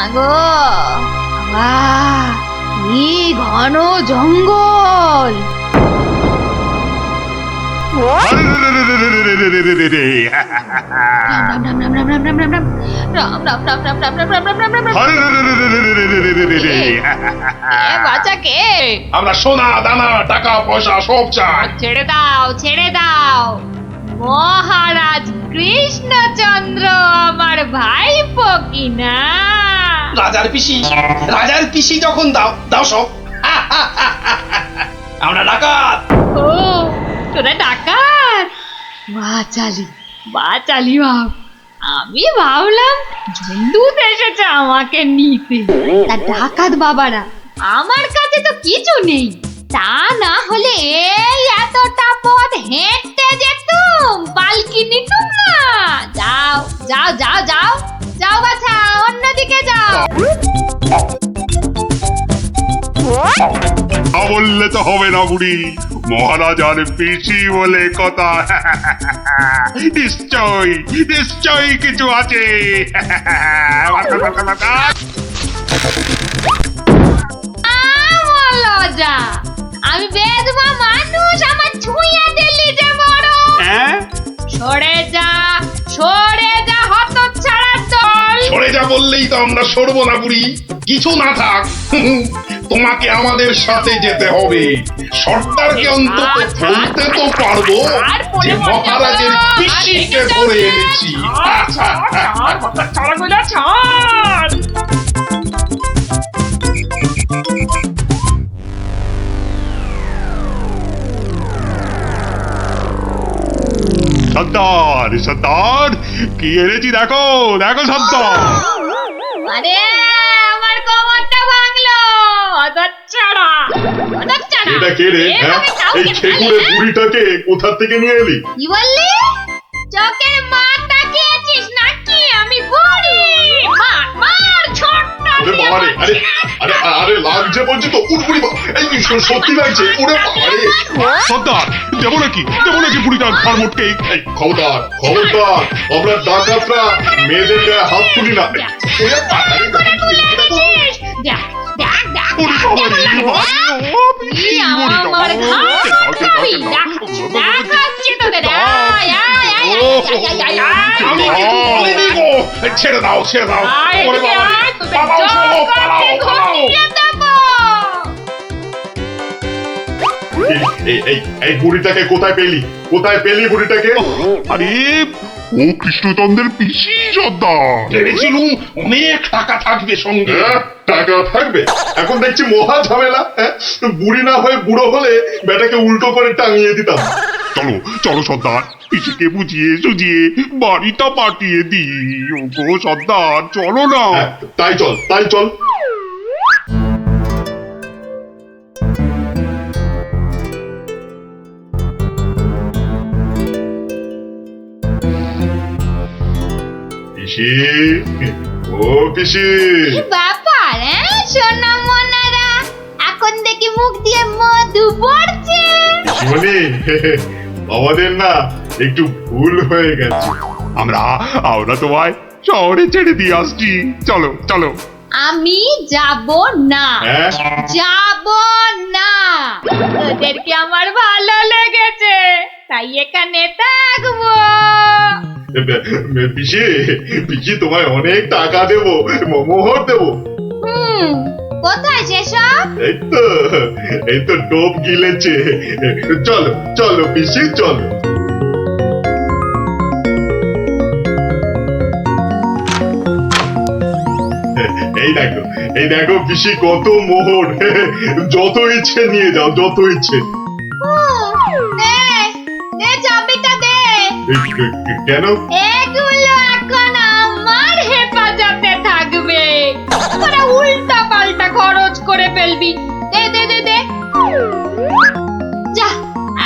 মাগো বাবা, কি ঘন জঙ্গল! বাচ্চা কে? আমরা সোনা দানা টাকা পয়সা সব চাই। ছেড়ে দাও, ছেড়ে দাও। মহারাজ কৃষ্ণচন্দ্র আমার ভাইপো কিনা। রাজার পিসি যখন দাও দাও সব। আমরা ডাকাত। ও তোরা ডাকাত? বাচালি বাচালি ভাব। আমি ভাবলাম জন্দুত এসেছে আমাকে নিতে। তা ডাকাত বাবারা, আমার কাছে তো কিছু নেই। তা না হলে এই এতটা পথ হেঁটে যেতুম, পালকি নিতুম না। যাও যাও যাও যাও যাও বাছা, অন্যদিকে যাও। বললে তো হবে না বুড়ি, মহারাজার পিসি বলে কথা। নিশ্চয়ই নিশ্চয়ই কিছু আছে। লজ্জা, আমি বেদবা মানুষ, আমার ছুঁয়ে দিলি যে বড়। সরে যা, সরে যা হতচ্ছাড়ার দল। সরে যা বললেই তো আমরা সরবো না বুড়ি। কিছু না থাক, তোমাকে আমাদের সাথে যেতে হবে। সর্দারকে অন্তত বলতে তো পারবো যে মহারাজের পিসিকে ধরে এনেছি। সর্দার সর্দার, কি এনেছি দেখো দেখো সর্দার। আরে আমার কোমরটা ভাঙলো, হতচ্ছাড়া হতচ্ছাড়া। এটা কে রে? এই খেকুড়ে বুড়িটাকে কোথা থেকে নিয়ে এলি? কি বললি? চোখের মার তাকিয়েছিস নাকি? আমি বুড়ি? মার মার ছোট্ট। আরে বাবা রে, আরে আরে আরে লাগছে বলছি তো। উড়বুড়ি এই সত্যি লাগছে। ওরে বাবা রে সর্দার, দেবো নাকি বুড়িটার ঘর মোটকে? খবরদার খবরদার, আমরা ডাকাতরা মেয়েদের গায়ে হাত তুলি না। ছেড়ে দাও ছেড়ে দাও। এই বুড়িটাকে কোথায় পেলি বুড়িটাকে? আরে ও কৃষ্ণচন্দ্রের পিসি সর্দার। ভেবেছিলুম অনেক টাকা থাকবে সঙ্গে। টাকা থাকবে? এখন দেখছি মহা ঝামেলা। বুড়ি না হয়ে বুড়ো হলে বেটাকে উল্টো করে টাঙিয়ে দিতাম। চলো চলো সর্দার, পিসিকে বুঝিয়ে সুঝিয়ে বাড়িটা পাঠিয়ে দিই। ওগো সর্দার চলো না। তাই চল তাই চল। পিসি, ও পিসি। ব্যাপার সোনা মনারা, এখন দেখি মুখ দিয়ে মধু পড়ছে। পিসিমণি, আমাদের না একটু ভুল হয়ে গেছে। আমরা তোমায় শহরে ছেড়ে দিয়ে আসছি। চলো চলো। আমি যাব না, যাব না। তোদেরকে আমার ভালো লেগেছে, তাই এখানে থাকবো। পিসি তোমায় অনেক টাকা দেবো, মোহর দেবো। কোথায় সেসব? এই তো টোপ গিলেছে। চলো চলো পিসি চলো। এই দেখো পিসি কত মোহর। যত ইচ্ছে নিয়ে যাও, যত ইচ্ছে। চাবিটা দে। কেন? এগুলো এখন আমার হেফাজতে থাকবে। তোরা উল্টা পাল্টা খরচ করে ফেলবি। দে দে দে দে। যা,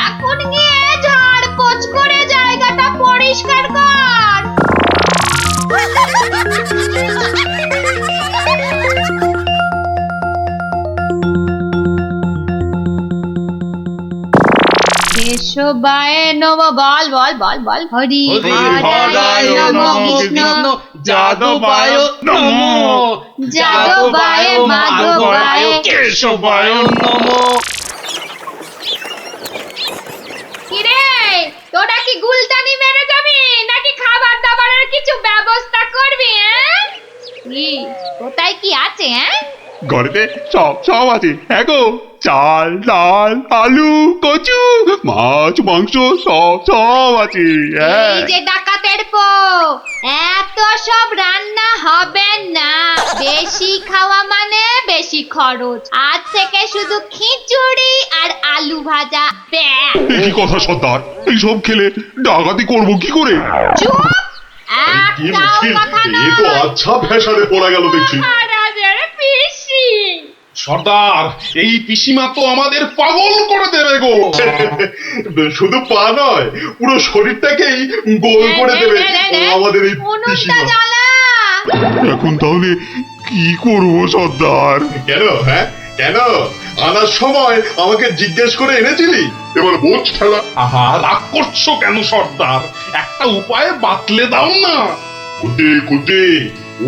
এখন গিয়ে ঝাড় পোছ করে জায়গাটা পরিষ্কার কর। কেশবায় নমঃ। বল বল বল বল। হরি হরায় নমঃ। কৃষ্ণ যাদবায় নমো, যাদবায় মাধবায় কেশবায় নমো। কিরে, তোরা কি গুলতানি মেরে যাবি নাকি খাবার দাবারের কিছু ব্যবস্থা করবি? কি কোথায় কি আছে? ঘরেতে সব সব আছে। হ্যাঁ গো, চাল ডাল আলু কচু মাছ মাংস সব সব আছে। এই যে ডাকাতের পো, এত সব রান্না হবে না। বেশি খাওয়া মানে বেশি খরচ। আজ থেকে শুধু খিচুড়ি আর আলু ভাজা। ব্যাস। কি কথা সর্দার, এইসব খেলে ডাকাতি করবো কি করে? চুপ! কি একটাও মুশকিল, কথা এ তো নয়। আচ্ছা ফ্যাসাদে পড়া গেল দেখছি। মহারাজের পিসি। সর্দার, এই পিসিমা তো আমাদের পাগল করে দেবে গো। শুধু পা নয়, পুরো শরীরটাকেই গোল করে দেবে আমাদের এই উনুনটা পিসিমা। জ্বালা। এখন তাহলে কি করবো সর্দার? কেন? হ্যাঁ কেন আনার সময় আমাকে জিজ্ঞেস করে এনেছিলি? এবার বোঝ খেলা। আহা, রাগ করছো কেন সর্দার? একটা উপায় বাতলে দাও না। খুঁজে খুঁজে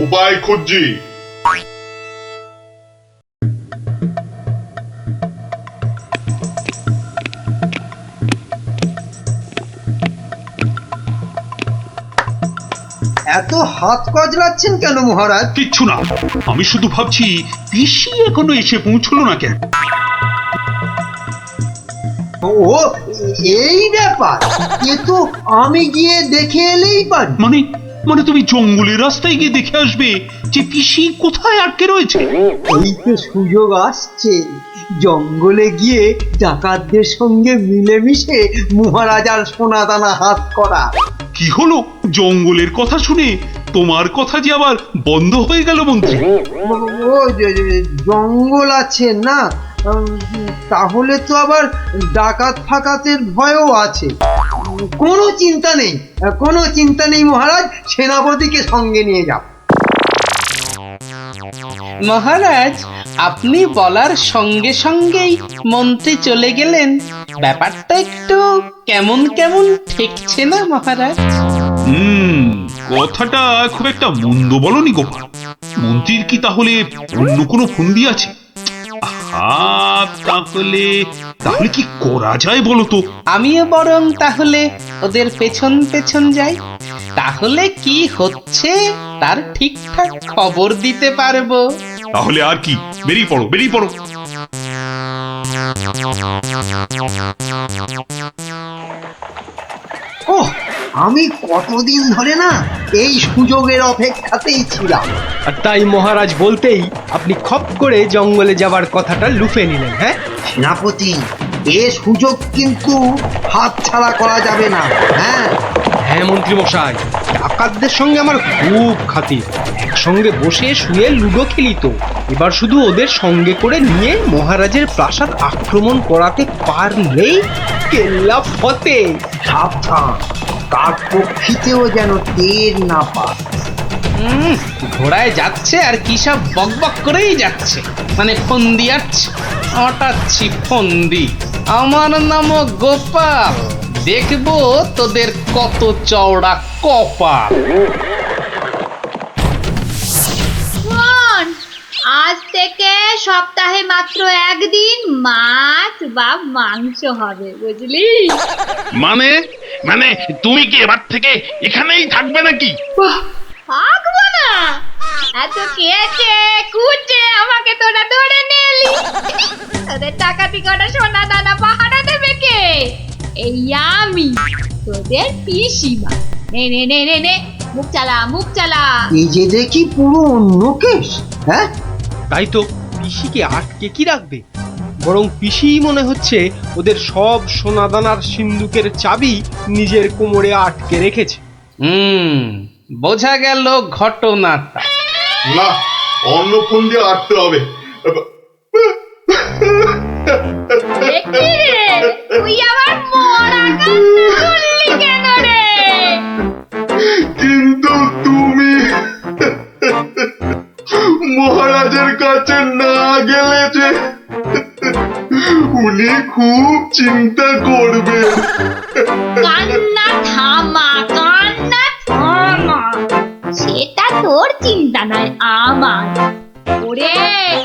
উপায় খুঁজছি। এত হাত কজলাচ্ছেন কেন মহারাজ? কিচ্ছু না, আমি শুধু ভাবছি পিসি এখনো এসে পৌঁছলো না কেন। ও এই ব্যাপার, এ তো আমি গিয়ে দেখে এলেই পারি। মানে মানে তুমি জঙ্গলের রাস্তায় গিয়ে দেখে আসবে যে পিসি কোথায় আটকে রয়েছে? এই তো সুযোগ আসছে, জঙ্গলে গিয়ে ডাকাতদের সঙ্গে মিলেমিশে মহারাজার সোনাদানা হাত করা। কি হলো, জঙ্গলের কথা শুনে তোমার কথা যে আবার বন্ধ হয়ে গেল মন্ত্রী? ও জঙ্গল আছে না, তাহলে তো আবার ডাকাত ফাকাতের ভয়ও আছে। কোনো চিন্তা নেই, কোনো চিন্তা নেই মহারাজ, সেনাপতিকে সঙ্গে নিয়ে যাও। মহারাজ, আপনি বলার সঙ্গে সঙ্গেই মন্ত্রী চলে গেলেন। ব্যাপারটা একটু কেমন কেমন ঠেকছে না মহারাজ? কথাটা খুব একটা মন্দ বলনি গোপাল। মন্ত্রীর কি তাহলে অন্য কোনো ফন্দি আছে? তাহলে তাহলে কি করা যায় বলো তো? আমিও বরং তাহলে ওদের পেছন পেছন যাই, তাহলে কি হচ্ছে তার ঠিকঠাক খবর দিতে পারবো। তাহলে আর কি, বেরিয়ে পড়ো বেরিয়ে পড়ো। ওহ, আমি কতদিন ধরে না এই সুযোগের অপেক্ষাতেই ছিলাম। আর তাই মহারাজ বলতেই আপনি খপ করে জঙ্গলে যাবার কথাটা লুফে নিলেন। হ্যাঁ সেনাপতি, এ সুযোগ কিন্তু হাতছাড়া করা যাবে না। হ্যাঁ হ্যাঁ মন্ত্রী মশাই, ডাকাতদের সঙ্গে আমার খুব খাতির। একসঙ্গে বসে শুয়ে লুডো খেলি তো। এবার শুধু ওদের সঙ্গে করে নিয়ে মহারাজের প্রাসাদ আক্রমণ করাতে পারলেই কেল্লা ফতে। সাবধান, কার পক্ষিতেও যেন টের না পায়। ঘোড়ায় যাচ্ছে আর কি সব বকবক করেই যাচ্ছে, মানে ফন্দি আটছে, আটাচ্ছি ফন্দি। আমার নাম গোপাল, দেখবো তোদের কত চওড়া কপাল। শোন, আজ থেকে সপ্তাহে মাত্র একদিন মাছ বা মাংস হবে, বুঝলি? মানে মানে তুমি কি এবার থেকে এখানেই থাকবে নাকি? থাকবো না? এত কেটে কুটে আমাকে তোরা ধরে নিলি। তোদের টাকাতি কটা সোনা দানা পাহারা দেবে কে? এই আমি, তোদের পিসিমা। নে নে নে নে নে, মুখ চালা মুখ চালা। এই যে দেখি পুরো অন্য কেস। হ্যাঁ, তাই তো, পিসিকে আটকে কি রাখবে? বরং পিসিই মনে হচ্ছে ওদের সব সোনাদানার সিন্ধুকের চাবি নিজের কোমরে আটকে রেখেছে। বোঝা গেল ঘটনাটা। না, অন্য ফোন দিয়ে আটতে হবে। দেখি রে, তুই আবার মরা কান্না করলি কেন রে? কিন্তু তুমি মহারাজের কাছে না গেলে যে উনি খুব চিন্তা করবেন। কান্না থামা, কান্না থামা। সেটা তোর চিন্তা নয় আমার। ওরে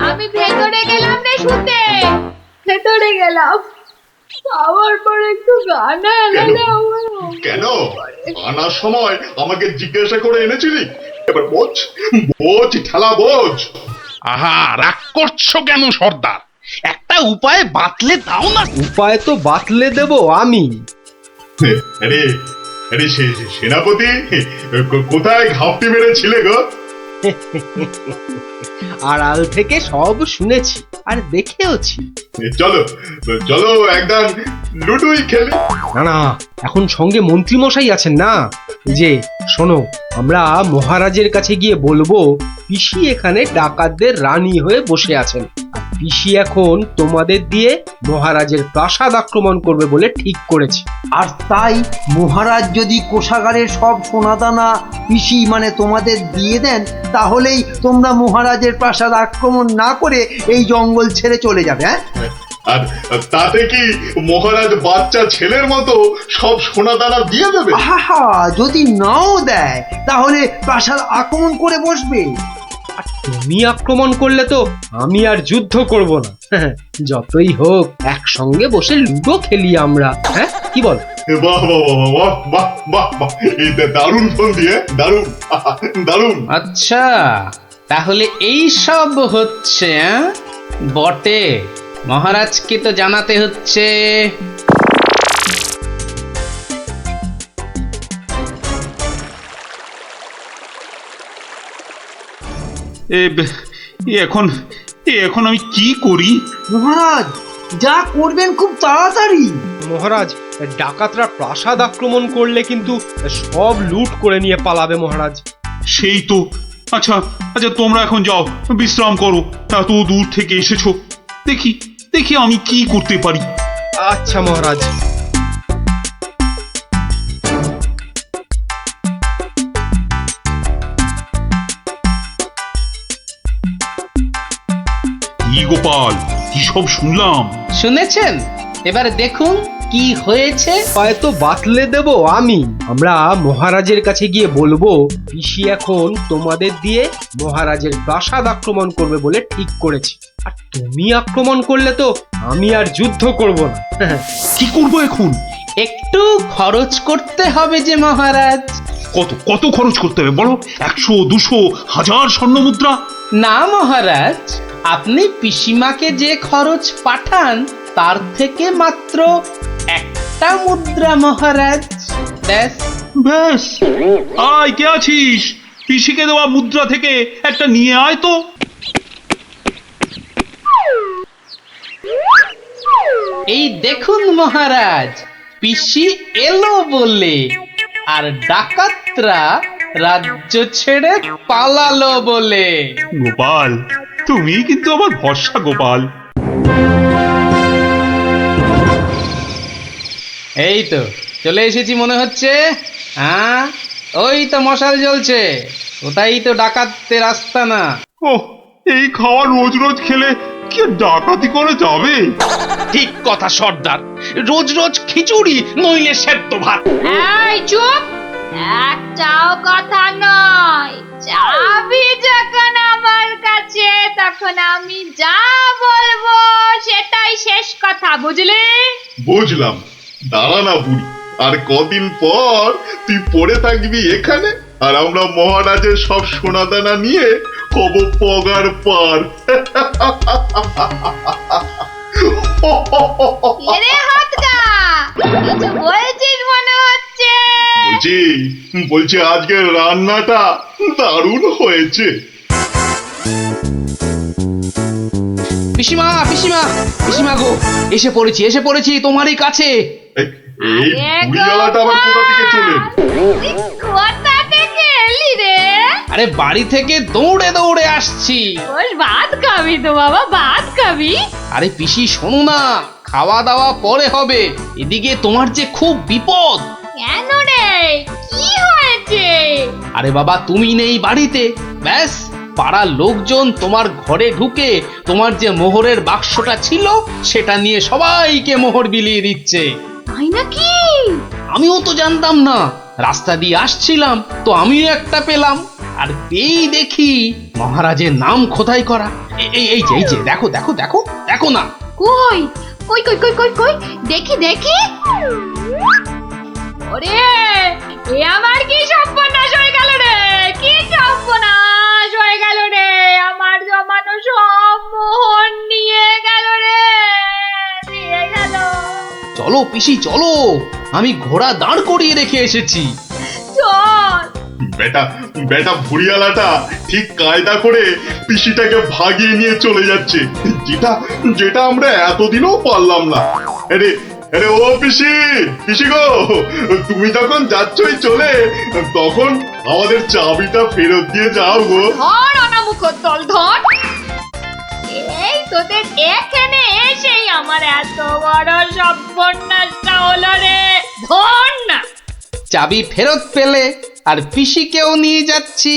আমি ভেতরে গেলাম রে শুতে, ভেতরে গেলাম। আবার পরে একটু গান কেন আনার সময় আমাকে জিজ্ঞাসা করে এনেছিলি? এবার বোঝ, বোঝ ঠেলা বোঝ। আহা, রাগ করছো কেন সর্দার? একটা উপায় বাতলে দাও না। উপায় তো বাতলে দেব আমি। আরে আরে সেনাপতি, কোথায় ঘাপটি মেরেছিলে গো? আড়াল থেকে সব শুনেছি আর দেখেওছি। চলো চলো একদম লুডুই খেলি। না না, এখন সঙ্গে মন্ত্রী মশাই আছেন না। এই যে শোনো, আমরা মহারাজের কাছে গিয়ে বলবো পিসি এখানে ডাকাতদের রানী হয়ে বসে আছেন, আর পিসি এখন তোমাদের দিয়ে মহারাজের প্রাসাদ আক্রমণ করবে বলে ঠিক করেছে। আর তাই মহারাজ যদি কোষাগারের সব সোনাদানা পিসি মানে তোমাদের দিয়ে দেন, তাহলেই তোমরা মহারাজের প্রাসাদ আক্রমণ না করে এই জঙ্গল ছেড়ে চলে যাবে। হ্যাঁ, আর তাতে কি মহারাজ বাচ্চা ছেলের মতো সব সোনা দানা দিয়ে দেবে? আহা, যদি নাও দেয় তাহলে প্রাসাদ আক্রমণ করে বসবে। আর তুমি আক্রমণ করলে তো আমি আর যুদ্ধ করব না। যতই হোক একসঙ্গে বসে লুডো খেলি আমরা। হ্যাঁ, কি বল? বাহ বাহ বাহ বাহ বাহ বাহ, এই দারুণ ফোন দিয়ে, দারুণ দারুণ। আচ্ছা, তাহলে এই সব হচ্ছে বটে। মহারাজকে তো জানাতে হচ্ছে। এখন এখন আমি কি করি? মহারাজ যা করবেন খুব তাড়াতাড়ি। মহারাজ, ডাকাতরা প্রাসাদ আক্রমণ করলে কিন্তু সব লুট করে নিয়ে পালাবে মহারাজ। সেই তো। আচ্ছা আচ্ছা, তোমরা এখন যাও, বিশ্রাম করো। এত দূর থেকে এসেছো, দেখি দেখি আমি কি করতে পারি। আচ্ছা মহারাজ। কি গোপাল, কি সব শুনলাম? শুনেছেন? এবার দেখুন কি হয়েছে। হয়তো বাতলে দেব আমি। আমরা মহারাজের কাছে গিয়ে বলবো পিসি এখন তোমাদের দিয়ে মহারাজের প্রাসাদ আক্রমণ করবে বলে ঠিক করেছে, আর তুমি আক্রমণ করলে তো আমি আর যুদ্ধ করব না। কি করব এখন? একটু খরচ করতে হবে যে মহারাজ। কত কত খরচ করতে হবে বলো? 100, 200, 1000 স্বর্ণ মুদ্রা? না মহারাজ, আপনি পিসিমাকে যে খরচ পাঠান তার থেকে মাত্র একটা মুদ্রা মহারাজ। ব্যাস। ব্যাস? আয়, কে আছিস? পিসিকে দেওয়া মুদ্রা থেকে একটা নিয়ে আয় তো। এই দেখুন মহারাজ, পিসি এলো বলে, আর ডাকাতরা রাজ্য ছেড়ে পালালো বলে। গোপাল, তুমি কিন্তু আমার ভরসা গোপাল। এই তো চলে এসেছি মনে হচ্ছে। হ্যাঁ, ওই তো মশাল জ্বলছে। ওটাই তো ডাকাতদের রাস্তা না। ও, এই খাওয়া রোজ রোজ খেলে কি ডাকাতি করে যাবে? ঠিক কথা সর্দার, রোজ রোজ খিচুড়ি নইলে সেদ্ধ ভাত। এই চুপ, একটাও কথা নয়। চাবি যখন আমার কাছে, তখন আমি যা বলবো সেটাই শেষ কথা, বুঝলি? বুঝলাম। দাঁড়া না বুড়ি, আর কদিন পর তুই পড়ে থাকবি এখানে, আর আমরা মহারাজের সব সোনাদানা নিয়ে হব পগার পার। এরে হাতটা, কিছু বলছিস মনে হচ্ছে। বলছি আজকের রান্নাটা দারুণ হয়েছে। পিসিমা পিসিমা পিসিমা গো, এসে পড়েছি তোমারই কাছে। এই বুড়িওয়ালাটা আবার কোথা থেকে চলে? কোথা থেকে এলি রে? আরে বাড়ি থেকে দৌড়ে দৌড়ে আসছি। বল, ভাত খাবি তো বাবা, ভাত খাবি? আরে পিসি শোনো না, খাওয়া দাওয়া পরে হবে। এদিকে তোমার যে খুব বিপদ। কেন রে, কি হয়েছে? আরে বাবা, তুমি নেই বাড়িতে, ব্যাস পাড়ার লোকজন তোমার ঘরে ঢুকে তোমার যে মোহরের বাক্সটা ছিল সেটা নিয়ে সবাইকে মোহর বিলিয়ে দিচ্ছে। তাই নাকি? আমিও তো জানতাম না, রাস্তা দিয়ে আসছিলাম তো আমিও একটা পেলাম। আর পেয়েই দেখি মহারাজের নাম খোদাই করা। এই যে দেখো দেখো দেখো দেখো না। কই কই কই কই কই কই দেখি দেখি। ওরে, এ আমার কি সর্বনাশ হয়ে গেল রে, কি সর্বনাশ হয়ে গেল রে, আমার জমানো সব মোহর নিয়ে গেল রে, নিয়ে গেল। চলো পিসি চলো, আমি ঘোড়া দাঁড় করিয়ে রেখে এসেছি। চল। বেটা বেটা ভুড়িয়ালাটা ঠিক কায়দা করে পিসিটাকে ভাগিয়ে নিয়ে চলে যাচ্ছে, যেটা যেটা আমরা এতদিনও পারলাম না। আরে আরে ও পিসি, পিসি গো, তুমি যখন যাচ্ছই চলে, তখন আমাদের চাবিটা ফেরত দিয়ে যাও গো। ধর অনামুখ দল ধর। এই তোদের এখানে এসেই আমার এত বড় সর্বনাশটা হলো রে, ধর না। চাবি ফেরত পেলে আর পিসিকেও নিয়ে যাচ্ছি।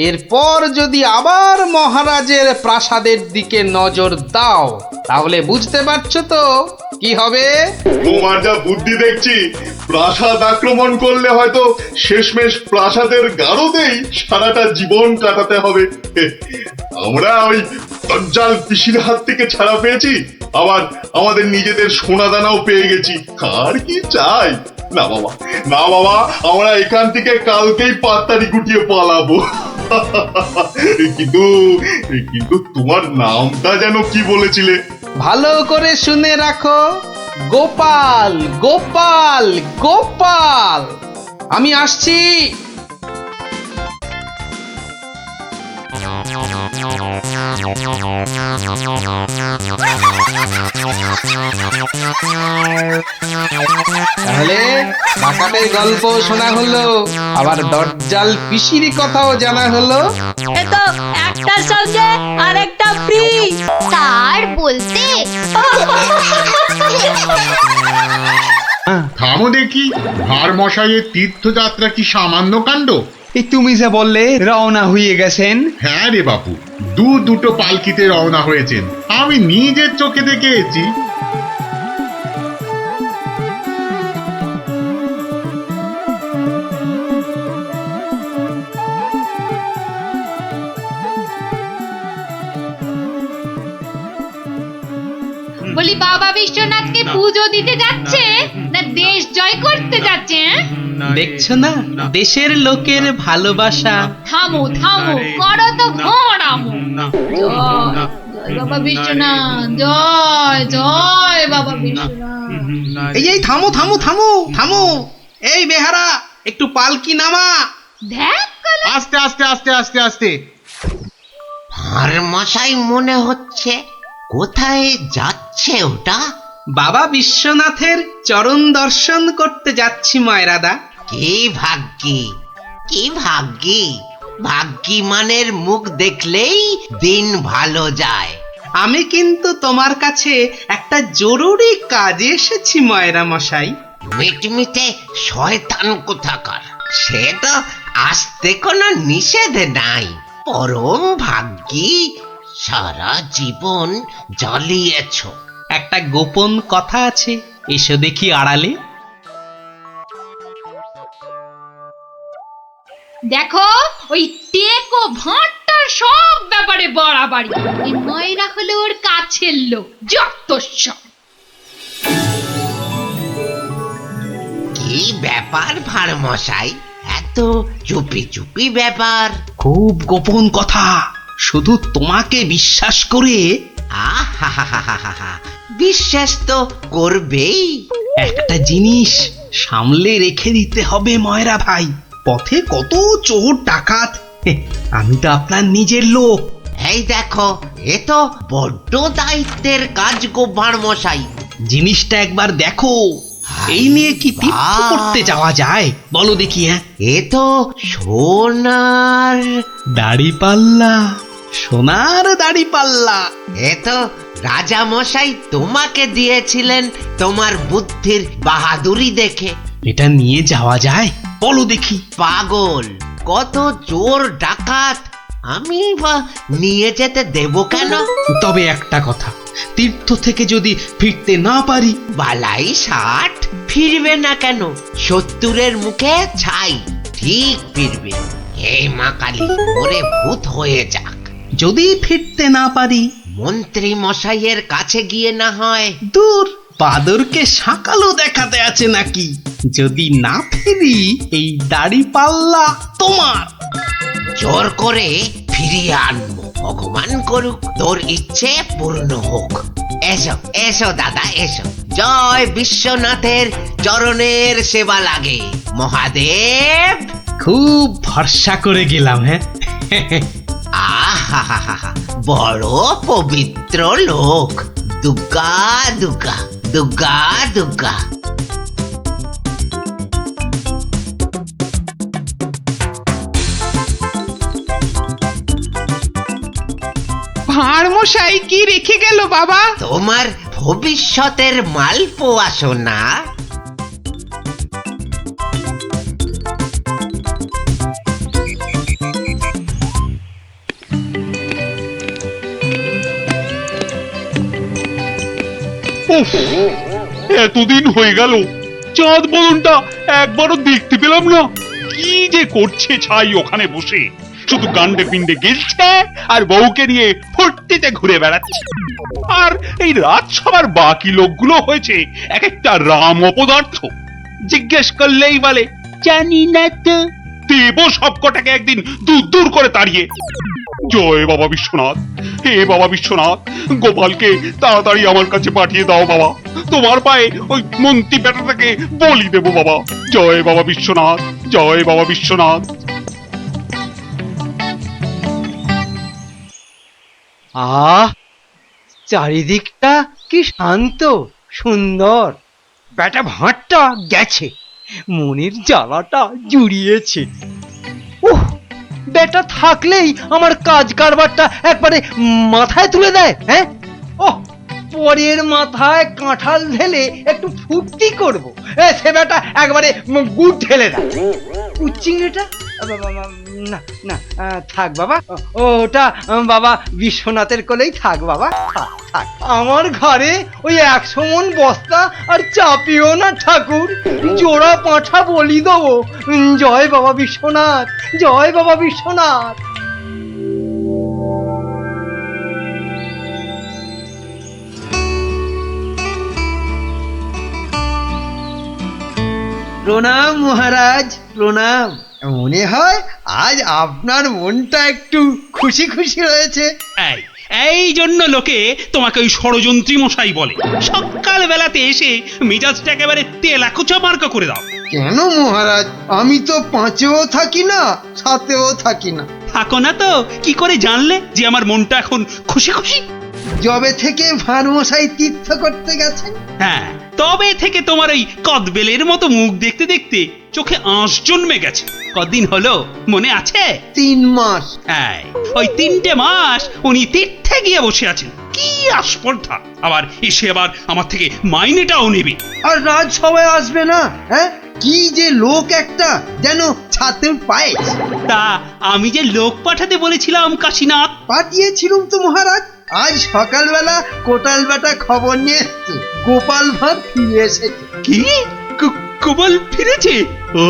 এরপর যদি আবার মহারাজের প্রাসাদের দিকে নজর দাও, তাহলে বুঝতে পারছো তো কি হবে। তোমার যা বুদ্ধি দেখছি, প্রাসাদ আক্রমণ করলে হয়তো শেষমেশ প্রাসাদের গারদেই সারাটা জীবন কাটাতে হবে। আমরা ওই দজ্জাল পিসির হাত থেকে ছাড়া পেয়েছি, আবার আমাদের নিজেদের সোনা দানাও পেয়ে গেছি, আর কি চাই। না বাবা, না বাবা, আমরা এখান থেকে কালকেই পাত্তারি গুটিয়ে পালাবো। কিন্তু কিন্তু তোমার নামটা যেন কি বলেছিলে? ভালো করে শুনে রাখো, গোপাল গোপাল গোপাল। আমি আসছি। তাহলে ডাকাতের গল্প শোনা হলো, আবার দজ্জাল পিসির কথাও জানা হলো। এ তো একটার সঙ্গে আরেকটা ফ্রি। তার বলতে থামো দেখি, ভার মশাইয়ের তীর্থযাত্রা কি সামান্য কাণ্ড? এই তুমি যা বললে রওনা হয়ে গেছেন। হ্যাঁ রে বাপু, দুটো পালকিতে রওনা হয়েছেন, আমি নিজের চোখে দেখে এসেছি। বলি বাবা বিশ্বনাথকে পুজো দিতে যাচ্ছে না দেশ জয় করতে যাচ্ছে? দেখছো না দেশের লোকের ভালোবাসা। থামো থামো, করো তো ঘোড়ামো। জয় জয় বাবা বিশ্বনাথ, জয় জয় বাবা বিশ্বনাথ। এই থামো থামো থামো থামো। এই বেহারা, একটু পালকি নামা। দেখ আস্তে আস্তে আস্তে আস্তে আস্তে। আর মশাই মনে হচ্ছে, কোথায় যাচ্ছে ওটা? বাবা বিশ্বনাথের চরণ দর্শন করতে যাচ্ছি ময়রাদা। কি ভাগ্যি, কি ভাগ্যি, ভাগ্যি মানের মুখ দেখলেই দিন ভালো যায়। আমি কিন্তু তোমার কাছে একটা জরুরি কাজে এসেছি ময়রা মশাই। মিটমিটে শয়তান কোথাকার, সে তো আসতে কোনো নিষেধ নাই। পরম ভাগ্যি, সারা জীবন জ্বালিয়েছ। একটা গোপন কথা আছে, এসো দেখি আড়ালে। দেখো, ওই টেকো ভাঁটটার সব ব্যাপারে বাড়াবাড়ি। এই ময়রা হলো ওর কাছের লোক, যত সব। কি ব্যাপার ভার মশাই, এত চুপি চুপি ব্যাপার? খুব গোপন কথা, শুধু তোমাকে বিশ্বাস করে। আহা, বিশ্বাস তো করবেই। একটা জিনিস সামলে রেখে দিতে হবে ময়রা ভাই, পথে কত চোর ডাকাত। আমি তো আপনার নিজের লোক। এই দেখো, এ তো বড্ড দায়িত্বের কাজ গো ভার মশাই। জিনিসটা একবার দেখো, এই নিয়ে কি তীর্থ করতে যাওয়া যায় বলো দেখি? হ্যাঁ, এ তো সোনার দাড়ি পাল্লা, সোনার দাড়ি পাল্লা। এ তো রাজা মশাই তোমাকে দিয়েছিলেন তোমার বুদ্ধির বাহাদুরি দেখে। এটা নিয়ে যাওয়া যায় বলো দেখি? পাগল, কত চোর ডাকাত, আমি বা নিয়ে যেতে দেব কেন? তবে একটা কথা, তীর্থ থেকে যদি ফিরতে না পারি? বালাই 60, ফিরবে না কেন? 70-এর মুখে ছাই, ঠিক ফিরবে। হে মা কালী, ওরে ভূত হয়ে যাক। যদি ফিরতে না পারি? মন্ত্রী মশাইয়ের কাছে গিয়ে না হয়। দূর, বাদরকে সাকালও দেখাতে আছে নাকি? যদি না ফিরি, এই দাড়ি পাল্লা তোমার। জোর করে ফিরিয়ে আনবো, ভগবান করুক তোর ইচ্ছে পূর্ণ হোক। এসো এসো দাদা এসো, জয় বিশ্বনাথের চরণের সেবা লাগে মহাদেব। খুব ভরসা করে গেলাম। হ্যাঁ, আহা, বড় পবিত্র লোক। দুর্গা দুর্গা দুর্গা দুর্গা। ভাঁড় মশাই কি রেখে গেল বাবা? তোমার ভবিষ্যতের মালপোয়া সোনা। উফ, এতদিন হয়ে গেল চাঁদ বদনটা একবারও দেখতে পেলাম না। কি যে করছে ছাই ওখানে বসে, শুধু গান্ডে পিণ্ডে গেলছে আর বউকে নিয়ে ফুর্তিতে ঘুরে বেড়াচ্ছে। আর এই রাজসভার বাকি লোকগুলো হয়েছে এক একটা রাম অপদার্থ। জিজ্ঞেস করলেই বলে জানি না তো। দেব সবকটাকে একদিন দূর দূর করে তাড়িয়ে। জয় বাবা বিশ্বনাথ, হে বাবা বিশ্বনাথ, গোপালকে তাড়াতাড়ি আমার কাছে পাঠিয়ে দাও বাবা। তোমার পায়ে ওই মন্ত্রী বেটাটাকে বলি দেবো বাবা। জয় বাবা বিশ্বনাথ, জয় বাবা বিশ্বনাথ। আহ, চারিদিকটা কি শান্ত সুন্দর। বেটা ভাঁড়টা গেছে, মনের জ্বালাটা জুড়িয়েছে। উহ, বেটা থাকলেই আমার কাজ কারবারটা একবারে মাথায় তুলে দেয়। হ্যাঁ, ওহ, পরের মাথায় কাঁঠাল ঢেলে একটু ফুর্তি করবো, সে বেটা একবারে গুড় ঢেলে দেয়। চিংড়িটা না না, থাক বাবা, ওটা বাবা বিশ্বনাথের কোলেই থাক বাবা, থাক থাক। আমার ঘরে ওই 100 মণ বস্তা আর চাপিও না ঠাকুর, জোড়া পাঁঠা বলি দেবো। জয় বাবা বিশ্বনাথ, জয় বাবা বিশ্বনাথ। প্রণাম মহারাজ, প্রণাম। মনে হয় আজ আপনার মনটা একটু খুশি খুশি রয়েছে। এই জন্য লোকে তোমাকে ওই ষড়যন্ত্রী মশাই বলে। সকাল বেলাতে এসে মেজাজটা একেবারে তেলাকুচা মার্কা করে দাও। কেন মহারাজ, আমি তো 5এও থাকি না 7এও থাকি না। থাকো না তো কি করে জানলে যে আমার মনটা এখন খুশি খুশি? যবে থেকে ভাঁড় মশাই তীর্থ করতে গেছেন। হ্যাঁ, তবে থেকে তোমার ওই কদবেলের মতো মুখ দেখতে দেখতে চোখে আঁশ জন্মে গেছে। কদিন হলো মনে আছে? 3 মাস। হ্যাঁ, ওই 3টে মাস উনি তীর্থে গিয়ে বসে আছেন। কি আস্পর্ধা! আবার এসে আবার আমার থেকে মাইনেটাও নেবে। আর রাজসভায় আসবে না? হ্যাঁ, কি যে লোক একটা, যেন ছাতের পায়ে। তা আমি যে লোক পাঠাতে বলেছিলাম কাশীনাথ, পাঠিয়েছিলাম তো মহারাজ। আজ সকালবেলা কোটাল বেটা খবর নিয়ে এসছে, গোপাল ভাঁড় ফিরে এসেছে। কি গোপাল ফিরেছে? ও,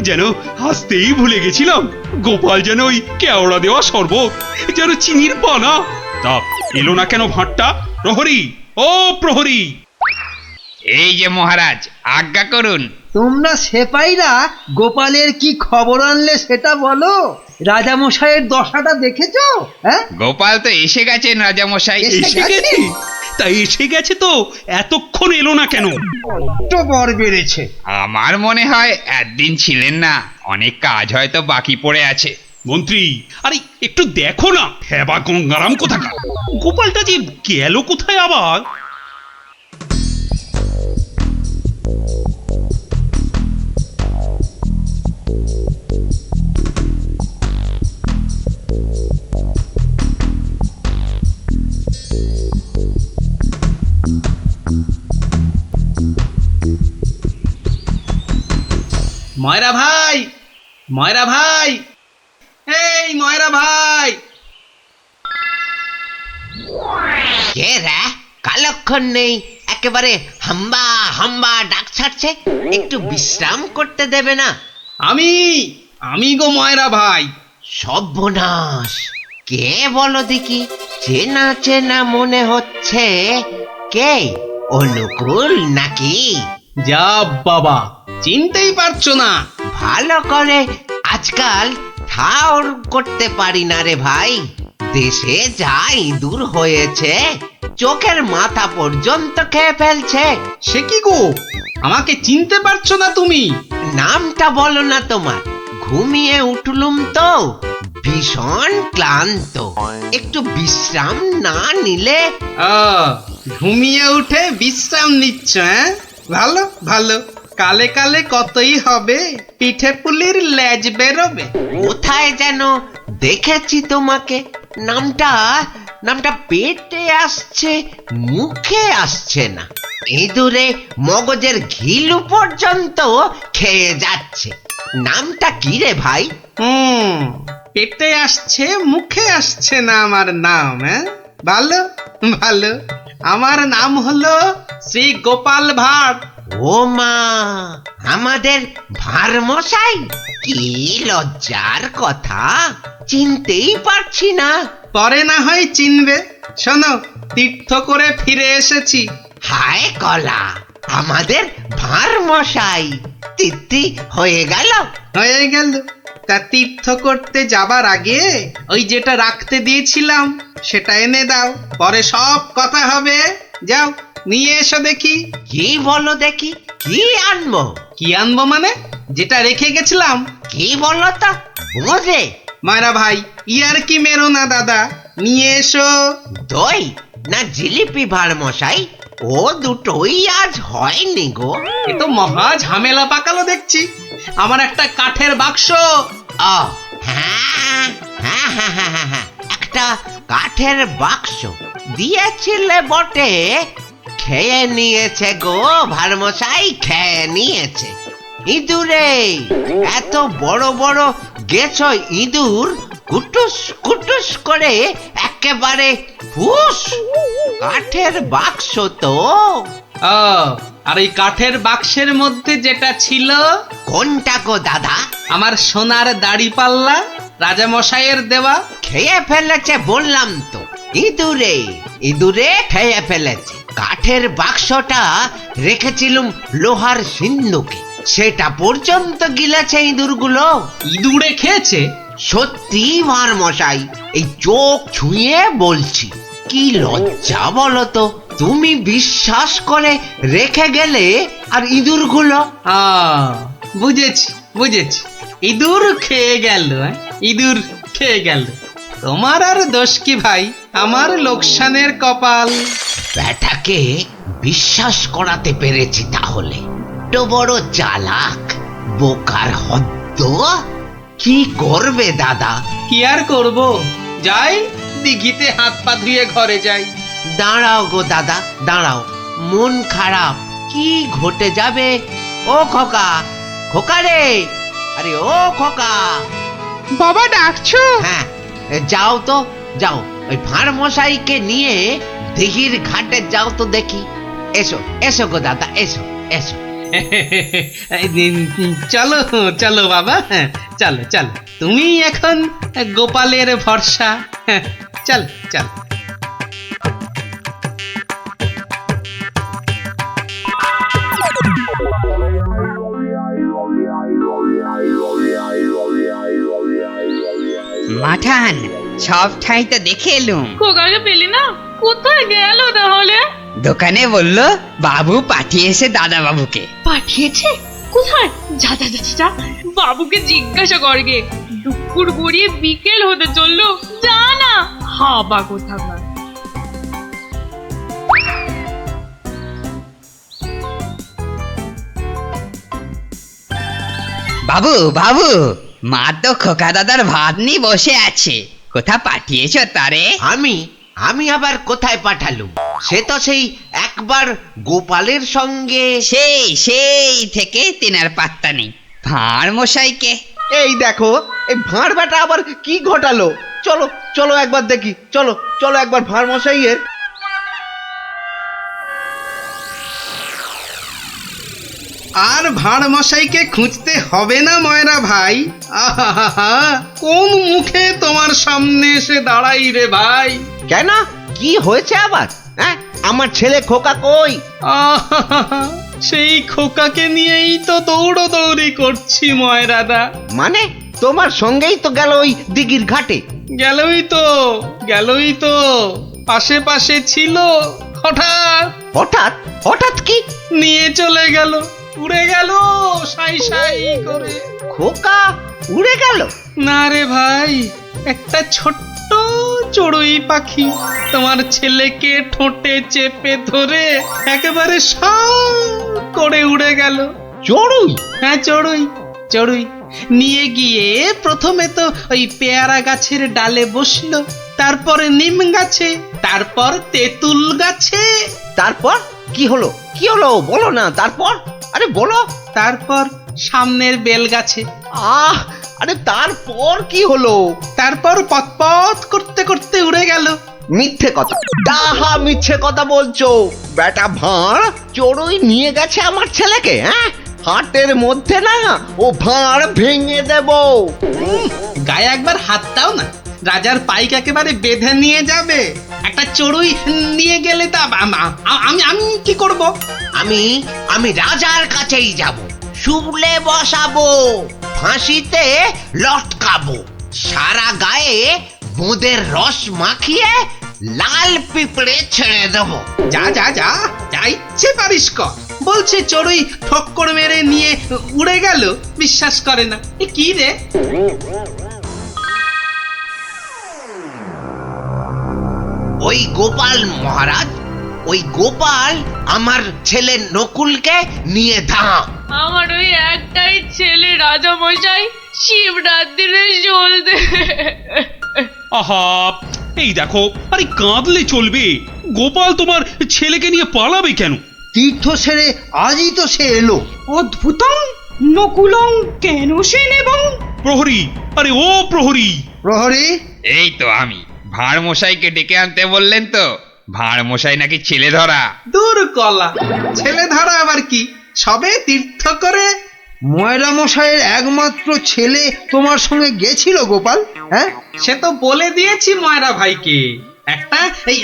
যেন হাসতেই ভুলে গেছিলাম। গোপাল যেন ওই কেওড়া দেওয়া শরবত, যেন চিনির পানা। তা এলো না কেন ভাঁড়টা? প্রহরী, ও প্রহরী! এই যে মহারাজ, আজ্ঞা করুন। তোমরা সেপাইরা গোপালের কি খবর আনলে সেটা বলো। রাজামশাইয়ের দশাটা দেখেছো? হ্যাঁ, গোপাল তো এসে গেছেন রাজামশাই। এসে গেছে? তাই এসে গেছে তো এতক্ষণ এলো না কেন? তো বর বেড়েছে। আমার মনে হয় একদিন ছিলেন না, অনেক কাজ হয়তো বাকি পড়ে আছে। মন্ত্রী, আরে একটু দেখো না, হেবা গঙ্গারাম কোথাকার। গোপালটা যে গেল কোথায় আবার? ময়রা ভাই, ময়রা ভাই, এই ময়রা ভাই। কে রে? কালক্ষণ নেই, একেবারে হাম্বা হাম্বা ডাক ছাড়ছে। একটু বিশ্রাম করতে দেবে না? আমি গো ময়রা ভাই। সর্বনাশ, কে বলো দেখি? চেনা চেনা মনে হচ্ছে। কে? অনুকূল নাকি? যা বাবা, চিনতেই পারছো না? ভালো করে আজকাল ঠাউর করতে পারি না রে ভাই। দেশে যা ইঁদুর হয়েছে, চোখের মাথা পর্যন্ত খেয়ে ফেলছে। সে কি গো, আমাকে চিনতে পারছো না তুমি? নামটা বলো না তোমার। ঘুমিয়ে উঠলুম তো, ভীষণ ক্লান্ত। একটু বিশ্রাম না নিলে। ঘুমিয়ে উঠে বিশ্রাম নিচ্ছ? হ্যাঁ, ভালো ভালো। কালে কালে কতই হবে, পিঠে পুলির লেজ বেরোবে। কোথায় যেন দেখেছি তোমাকে। নামটা পেটে আসছে, মুখে আসছে না। ইঁদুরে মগজের ঘিলু পর্যন্ত খেয়ে যাচ্ছে। নামটা কি রে ভাই? পেটে আসছে, মুখে আসছে না আমার নাম। হ্যাঁ, ভালো ভালো। আমার নাম হলো শ্রী গোপাল ভাঁড়। ও মা, আমাদের ভাঁড় মশাই! কি লজ্জার কথা, চিনতেই পারছি না। পরে না হয় চিনবে। শোনো, তীর্থ করে ফিরে এসেছি। হায় কলা, আমাদের ভাঁড় মশাই তিথি হয়ে গেল। হয়ে গেল। তা তীর্থ করতে যাবার আগে ওই যেটা রাখতে দিয়েছিলাম সেটা এনে দাও, পরে সব কথা হবে। যাও, নিয়ে এসো দেখি। কি বলো দেখি? কি আনবো? কি আনবো মানে? যেটা রেখে গেছিলাম। কি বলো তো? বোঝে মায়েরা ভাই, ইয়ার কি মেরো না দাদা, নিয়ে এসো। দই না জিলিপি ভাঁড় মশাই? ও দুটোই আজ হয়নি গো। এ তো মহা ঝামেলা পাকালো দেখছি। আমার একটা কাঠের বাক্স। হ্যাঁ, একটা কাঠের বাক্স দিয়েছিলে বটে। খেয়ে নিয়েছে গো ভাঁড় মশাই, খেয়ে নিয়েছে। ইঁদুরে এত বড় বড় গেছ ইঁদুর, কুটুস কুটুস করে একেবারে ফুস। কাঠের বাক্স তো। আর এই কাঠের বাক্সের মধ্যে যেটা ছিল। কোনটা গো দাদা? আমার সোনার দাড়ি পাল্লা, রাজা মশাইয়ের দেওয়া। খেয়ে ফেলেছে বললাম তো। ইঁদুরে খেয়ে ফেলেছে। কাঠের বাক্সটা রেখেছিলুম লোহার সিন্ধুকে, সেটা পর্যন্ত গিলেছে ইঁদুরগুলো। ইঁদুরে খেয়েছে? সত্যি ভাঁড় মশাই, এই চোখ ছুঁয়ে বলছি। কি লজ্জা বলো তো, তুমি বিশ্বাস করে রেখে গেলে আর ইঁদুরগুলো। বুঝেছি বুঝেছি, ইঁদুর খেয়ে গেল। ইঁদুর খেয়ে গেল। তোমার আর দোষ কি ভাই, আমার লোকসানের কপাল। ব্যাটাকে বিশ্বাস করাতে পেরেছি তাহলে। তো বড় চালাক, বোকার হদ্দ। কি করবে দাদা? কি আর করব, যাই দিঘিতে হাত পা ধুয়ে ঘরে যাই। দাঁড়াও গো দাদা, দাঁড়াও। মন খারাপ, কি ঘটে যাবে? ও খোকা, খোকা রে! আরে ও খোকা! বাবা ডাকছো? হ্যাঁ, যাও তো, যাও। ওই ভাঁড় মশাইকে নিয়ে দিঘির ঘাটে যাও তো দেখি। এসো এসো গো দাদা, এসো এসো। চলো চলো বাবা, চলো চলো। তুমি এখন গোপালের ভরসা। চল চল। মাঠান, সব ঠাই তো দেখে এলুম। খোকাকে পেলি না? কোথায় গেল তাহলে? দোকানে বললো বাবু পাঠিয়েছে দাদা বাবুকে। পাঠিয়েছে? কোথায়? যা যা যা যা, বাবুকে জিজ্ঞাসা করগে। দুপুর গড়িয়ে বিকেল হতে চললো, যা না। হাবা কোথাকার। বাবু বাবু, মা তো খোকা দাদার ভাত নিয়ে বসে আছে। কোথা পাঠিয়েছ তারে? আমি আবার কোথায় পাঠালুম? সে তো সেই একবার গোপালের সঙ্গে। সেই থেকে তিনার পাত্তা নেই। ভাঁড় মশাইকে। এই দেখো, এই ভাঁড় বেটা আবার কি ঘটালো। চলো চলো একবার দেখি, চলো চলো একবার ভাঁড় মশাইয়ের। আর ভাঁড় মশাইকে খুঁজতে হবে না ময়রা ভাই। আহা, কোন মুখে তোমার সামনে এসে দাঁড়াই রে ভাই। কেন, কি হয়েছে আবার? হ্যাঁ, আমার ছেলে খোকা কই? আহা, সেই খোকাকে নিয়েই তো দৌড়দৌড়ি করছি ময়রাদা। মানে তোমার সঙ্গেই তো গেল ওই দিঘির ঘাটে? গেলই তো পাশে পাশে ছিল, হঠাৎ হঠাৎ হঠাৎ কি? নিয়ে চলে গেল, উড়ে গেল সাই সাই করে। খোকা উড়ে গেল? না রে ভাই, একটা ছোট্ট চড়ুই পাখি তোমার ছেলেকে ঠোঁটে চেপে ধরে একেবারে সাঁ করে উড়ে গেল। চড়ুই? হ্যাঁ, চড়ুই নিয়ে গিয়ে প্রথমে তো ওই পেয়ারা গাছের ডালে বসলো, তারপরে নিম গাছে, তারপর তেঁতুল গাছে। তারপর কি হলো? বলো না। তারপর, আরে বলো। তারপর সামনের বেল গাছে। আরে তারপর কি হলো? তারপর পথ করতে করতে উড়ে গেল। মিথ্যে কথা, ডাহা মিথ্যে কথা বলছো বেটা ভাঁড়। চড়ুই নিয়ে গেছে আমার ছেলেকে? হ্যাঁ, হাটের মধ্যে না ও ভাঁড় ভেঙে দেব। গায়ে একবার হাত দাও না, রাজার পাইক একেবারে বেঁধে নিয়ে যাবে। একটা চড়ুই নিয়ে গেলে তা আমি কি করব? আমি রাজার কাছেই যাব, শুলে বসাবো, ফাঁসিতে লটকাবো, সারা গায়ে বোঁদের রস মাখিয়ে লাল পিঁপড়ে ছেড়ে দেবো। যা ইচ্ছে পারিস কর। বলছে চড়ুই ঠক্কর মেরে নিয়ে উড়ে গেল, বিশ্বাস করে না। এ কি রে? ওই গোপাল মহারাজ, ওই গোপাল আমার ছেলে নকুলকে নিয়ে ধাম। আমার ওই একটাই ছেলে রাজা মশাই, শিবরাত্রিরে চলতে। আহা, এই দেখো, আরে কাঁদলে চলবে? গোপাল তোমার ছেলেকে নিয়ে পালাবে কেন? তীর্থ সেরে আজই তো সে এলো। অদ্ভুতং নকুলং কেন সে নেবং? প্রহরী, আরে ও প্রহরী! প্রহরী, এই তো আমি। ভাঁড় মশাইকে ডেকে আনতে বললেন তো? ভাঁড় মশাই নাকি ছেলে ধরা। দূর কলা, ছেলে ধরা আবার কি? সবে তীর্থ করে। ময়রা মশাইয়ের একমাত্র ছেলে তোমার সঙ্গে গেছিল গোপাল? হ্যাঁ, সে তো বলে দিয়েছি ময়রা ভাইকে।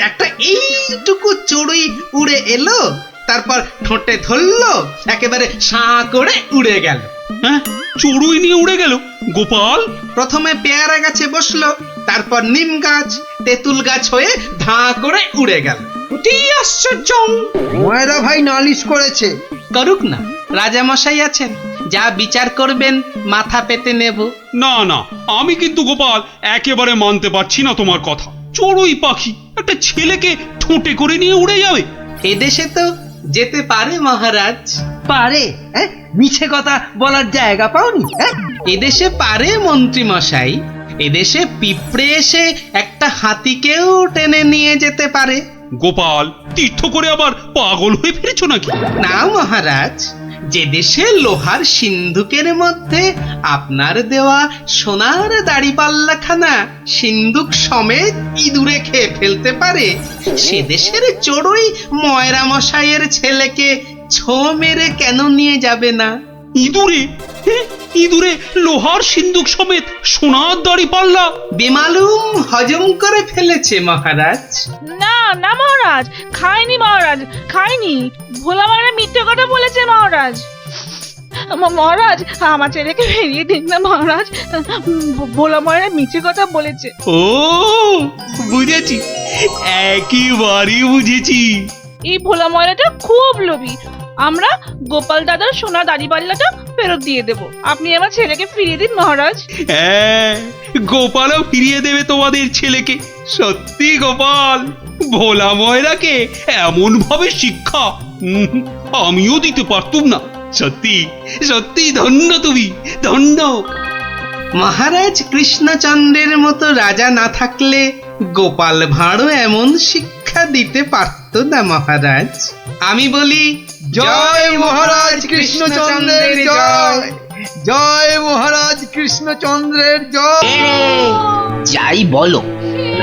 একটা এইটুকু চড়ুই উড়ে এলো, তারপর ঠোঁটে ধরলো, একেবারে সাঁ করে উড়ে গেল। হ্যাঁ, চড়ুই নিয়ে উড়ে গেল গোপাল? প্রথমে পেয়ারা গাছে বসলো, তারপর নিম গাছ, তেঁতুল গাছ হয়ে ধাঁ করে উড়ে গেল। অতি আশ্চর্য! ময়রা ভাই নালিশ করেছে। করুক না, রাজা মশাই আছেন, যা বিচার করবেন মাথা পেতে নেব। না, আমি কিন্তু গোপাল একেবারে মানতে পারছি না তোমার কথা। চড়ুই পাখি একটা ছেলেকে ঠোঁটে করে নিয়ে উড়ে যাবে? এদেশে তো যেতে পারে মহারাজ। পারে? হ্যাঁ, মিছে কথা বলার জায়গা পাওনি? হ্যাঁ, এদেশে পারে মন্ত্রী মশাই। এদেশে পিঁপড়ে এসে একটা হাতিকেও টেনে নিয়ে যেতে পারে। গোপাল, তীর্থ করে আবার পাগল হয়ে ফিরেছ নাকি? না মহারাজ, যে দেশে লোহার সিন্ধুকের মধ্যে আপনার দেওয়া সোনার দাড়িপাল্লাখানা সিন্ধুক সমেত ইঁদুরে খেয়ে ফেলতে পারে, সে দেশের চড়ুই ময়রা মশাইয়ের ছেলেকে ছো মেরে কেন নিয়ে যাবে না? ইঁদুরে? ইঁদুরে লোহার সিন্ধুক সমেত সোনার দাড়ি পাল্লা? বেমালুম হজম করে ফেলেছে মহারাজ। না মহারাজ, খাইনি। ভোলা মারা মিথ্যে কথা বলেছে মহারাজ। মহারাজ, আমার ছেলেকে ফিরিয়ে দিন না মহারাজ। ভোলা মারা মিথ্যে কথা বলেছে। ও, বুঝেছি, একেবারে বুঝেছি। এই ভোলা ময়রাটা খুব লোভী। আমরা গোপাল দাদার সোনা দাড়িপাল্লাটা ফেরত দিয়ে দেব। আপনি আমার ছেলেকে ফিরিয়ে দিন মহারাজ। হ্যাঁ, গোপালও ফিরিয়ে দেবে তোমাদের ছেলেকে। সত্যি গোপাল, ভোলা ময়রাকে এমন ভাবে শিক্ষা আমিও দিতে পারতুম না। সত্যি ধন্য তুমি, ধন্য। মহারাজ কৃষ্ণচন্দ্রের মতো রাজা না থাকলে গোপাল ভাঁড়ও এমন শিক্ষা দিতে পারত না মহারাজ। আমি বলি জয় মহারাজ কৃষ্ণচন্দ্রের জয়, জয় মহারাজ কৃষ্ণচন্দ্রের জয়। যাই বলো,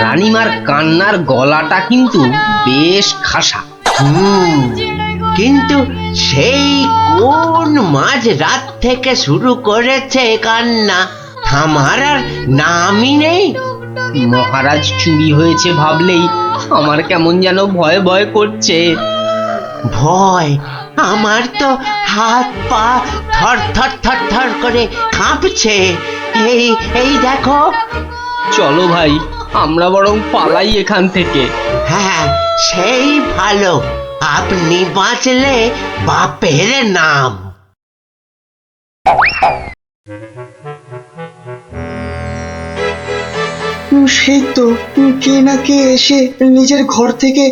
রানীমার কান্নার গলাটা কিন্তু বেশ খাসা। কিন্তু সেই কোন মাঝ রাত থেকে শুরু করেছে কান্না, থামার আর নামই নেই। মহারাজ চুরি হয়েছে ভাবলেই আমার কেমন যেন ভয় ভয় করছে। ভয়? আমার তো হাত পা থর থর থর থর করে কাঁপছে। এই এই দেখো। চলো ভাই, আমরা বরং পালাই এখান থেকে। হ্যাঁ, সেই ভালো। আপনি বাঁচলে বাপের নাম। সেই তো কে না কে এসে নিজের ঘর থেকে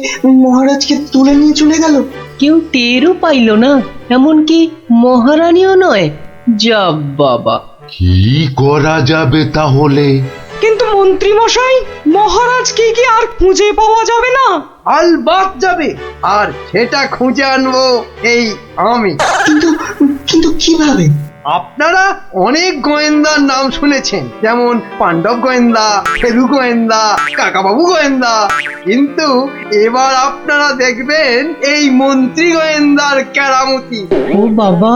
মহারাজকে তুলে নিয়ে চলে গেল। কেউ টেরও পাইল না, এমনকি মহারানীও নয়। যা বাবা, কি করা যাবে তাহলে? কিন্তু মন্ত্রী মশাই, মহারাজকে কি আর খুঁজে পাওয়া যাবে না? আলবাত যাবে, আর সেটা খুঁজে আনবো এই আমি। কিন্তু কিন্তু কিভাবে? আপনারা অনেক গোয়েন্দার নাম শুনেছেন, যেমন পাণ্ডব গোয়েন্দা, ফেলু গোয়েন্দা, কাকাবাবু গোয়েন্দা, কিন্তু এবার আপনারা দেখবেন এই মন্ত্রী গোয়েন্দার কেরামতি। ও বাবা,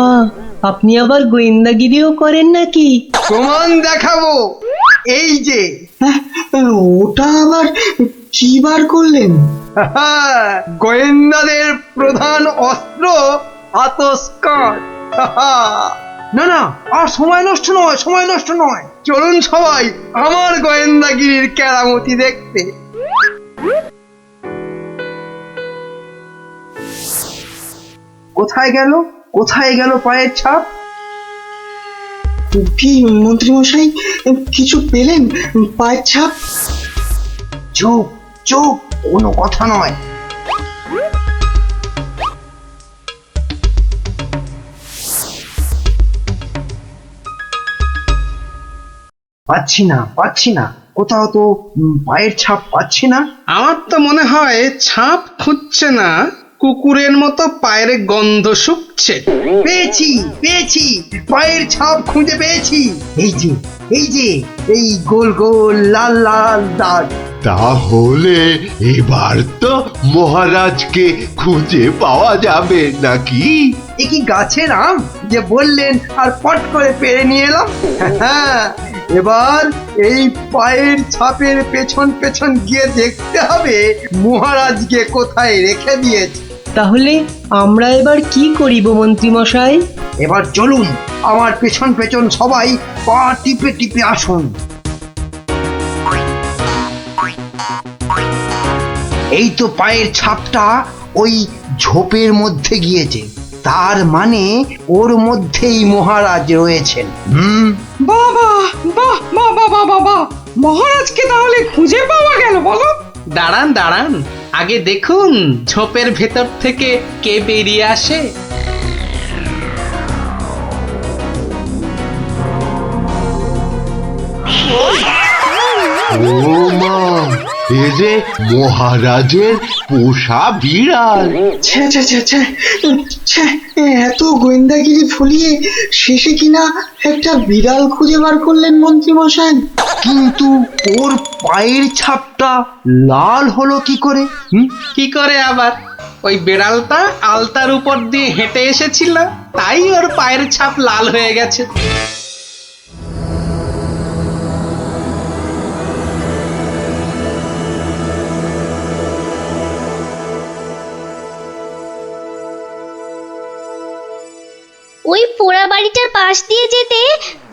আপনি আবার গোয়েন্দাগিরিও করেন নাকি? প্রমাণ দেখাবো। এই যে ওটা আবার কি বার করলেন? গোয়েন্দাদের প্রধান অস্ত্র আতস্কার। না না, আর সময় নষ্ট নয়, সময় নষ্ট নয়। চলুন সবাই আমার গোয়েন্দাগিরির কেরামতি দেখতে। কোথায় গেল, কোথায় গেল পায়ের ছাপ? কি মন্ত্রী মশাই, কিছু পেলেন পায়ের ছাপ? চুপ চুপ, কোনো কথা নয়। পাচ্ছি না, পাচ্ছি না, কোথাও তো পায়ের ছাপ পাচ্ছি না। আমার তো মনে হয় ছাপ খুঁজছে না, কুকুরের মতো পায়ের গন্ধ শুকছে। পেয়েছি পেয়েছি, পায়ের ছাপ খুঁজে পেয়েছি। এই যে এই যে, এই গোল গোল লাল লাল দাগ। তাহলে এবার তো মহারাজকে খুঁজে পাওয়া যাবে নাকি? এ কি গাছের আম যে বললেন আর পট করে পেরে নিয়ে এলাম? হ্যাঁ, এবার এই পায়ের ছাপের পেছন পেছন গিয়ে দেখতে হবে মহারাজকে কোথায় রেখে দিয়েছে। তাহলে আমরা এবার কি করিব মন্ত্রী মশাই? এবার চলুন আমার পেছন পেছন সবাই পা টিপে টিপে আসুন। এই তো পায়ের ছাপটা ওই ঝোপের মধ্যে গিয়েছে, তার মানে ওর মধ্যেই মহারাজ রয়েছেন। বাবা, বাহ, বাবা বাবা বাহ, মহারাজকে তাহলে খুঁজে পাওয়া গেল বলো? দাঁড়ান দাঁড়ান, আগে দেখুন ঝোপের ভেতর থেকে কে বেরিয়ে আসে। ও মা, এ যে মহারাজের পোষা বিড়াল। ছ্যা ছ্যা ছ্যা ছ্যা ছ্যা, এত গোয়েন্দাগিরি ফুলিয়ে শেষে কিনা একটা বিড়াল খুঁজে বার করলেন মন্ত্রী মশাই। কিন্তু ওর পায়ের ছাপটা লাল হলো কি করে? কি করে আবার? ওই বেড়ালটা আলতার উপর দিয়ে হেঁটে এসেছিল, তাই ওর পায়ের ছাপ লাল হয়ে গেছে। ওই পোড়া বাড়িটার পাশ দিয়ে যেতে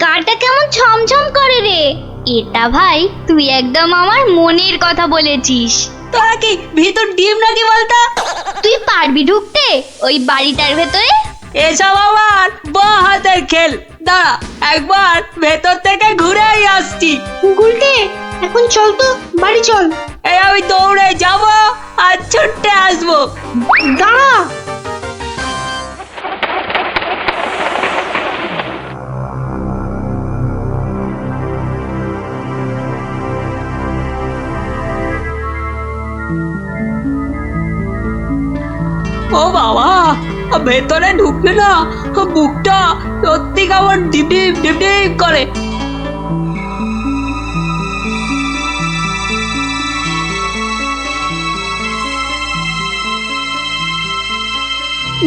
গাটা কেমন ছমছম করে রে। এটা ভাই তুই একদম আমার মনের কথা বলেছিস। তোরা কি ভিতর ডিম নাকি বলতো? তুই পারবি ঢুকতে ওই বাড়িটার ভেতরে? এসব আমার বাঁ হাতের খেল। দাঁড়া, একবার ভেতর থেকে ঘুরেই আসছি। গুলটে, এখন চল তো বাড়ি চল। এই আমি দৌড়ে যাব আর ছুটে আসবো। দাঁড়া। ও বাবা, ভেতরে ঢুকলে না বুকটা সত্যি কেমন ডিপ ডিপ ডিপ ডিপ করে।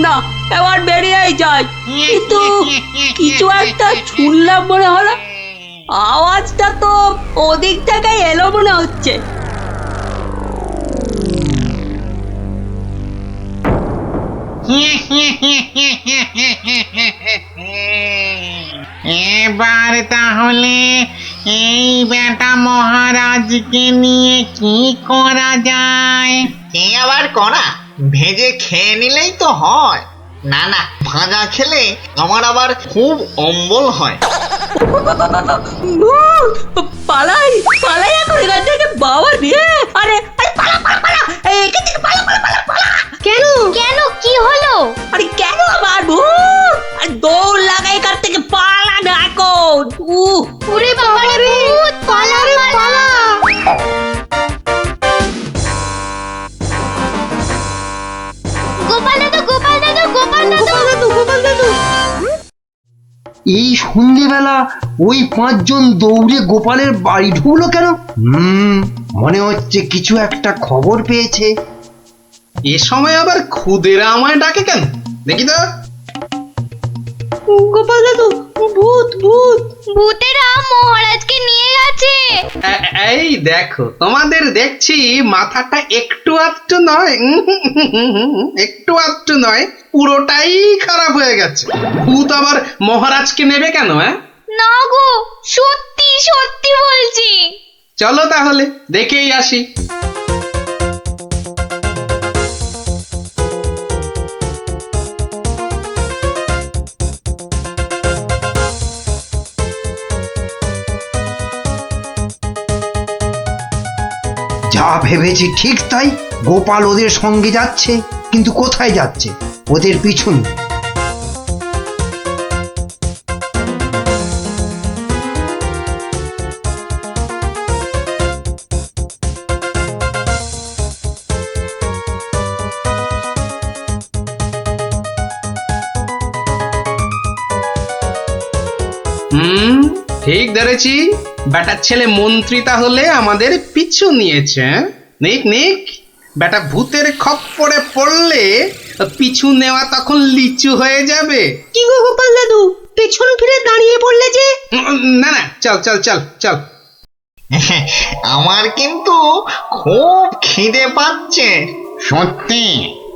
না এবার বেরিয়েই যাই। কিন্তু কিছু একটা শুনলাম মনে হলো, আওয়াজটা তো ওদিক থেকে এলো মনে হচ্ছে। এবার তাহলে এই বেটা মহারাজকে নিয়ে কি করা যায়? কি আবার করা, ভেজে খেয়ে নিলেই তো হয়। না না, ভাজা খেলে আমার আবার খুব অম্বল হয়। পালাই পালাই এখন এখান থেকে, বাবা রে! আরে আরে পালা পালা পালা, এখান থেকে পালা পালা পালা পালা। কেন কেন কি হলো? আরে কেন আবার ভূত? আরে দৌড় লাগাই এখান থেকে, পালা না এখন। ওরে বাবা রে, ভূত! পালা রে পালা! গোপাল দাদু, গোপাল দাদু, গোপাল দাদু, গোপাল দাদু! এই সন্ধ্যেবেলা ওই 5 জন দৌড়ে গোপালের বাড়ি ঢুকলো কেন? মনে হচ্ছে কিছু একটা খবর পেয়েছে। এ সময় আবার খুদেরা আমায় ডাকে কেন? দেখি তো। গোপাল দাদু, ভূত ভূত! ভূতেরা মহারাজকে নিয়ে গেছে। এই দেখো, তোমাদের দেখছি মাথাটা একটু আধটু নয়, একটু আধটু নয়, পুরোটাই খারাপ হয়ে গেছে। ভূত আবার মহারাজকে নেবে কেন? না গো, সত্যি সত্যি বলছি। চলো তাহলে দেখেই আসি। যা ভেবেছি ঠিক তাই। গোপাল ওদের সঙ্গে যাচ্ছে, কিন্তু কোথায় যাচ্ছে? ওদের পিছন। ঠিক ধরেছি, বেটার ছেলে মন্ত্রী তাহলে আমাদের পিছু নিয়েছে। নিক নিক, বেটা ভূতের খপ্পরে পড়লে পিছু নেওয়া তখন লিচু হয়ে যাবে। কি গো গোপাল দাদু, পেছন ফিরে দাঁড়িয়ে পড়লে যে? না না, চল চল চল চল। আমার কিন্তু খুব খিদে পাচ্ছে। সত্যি,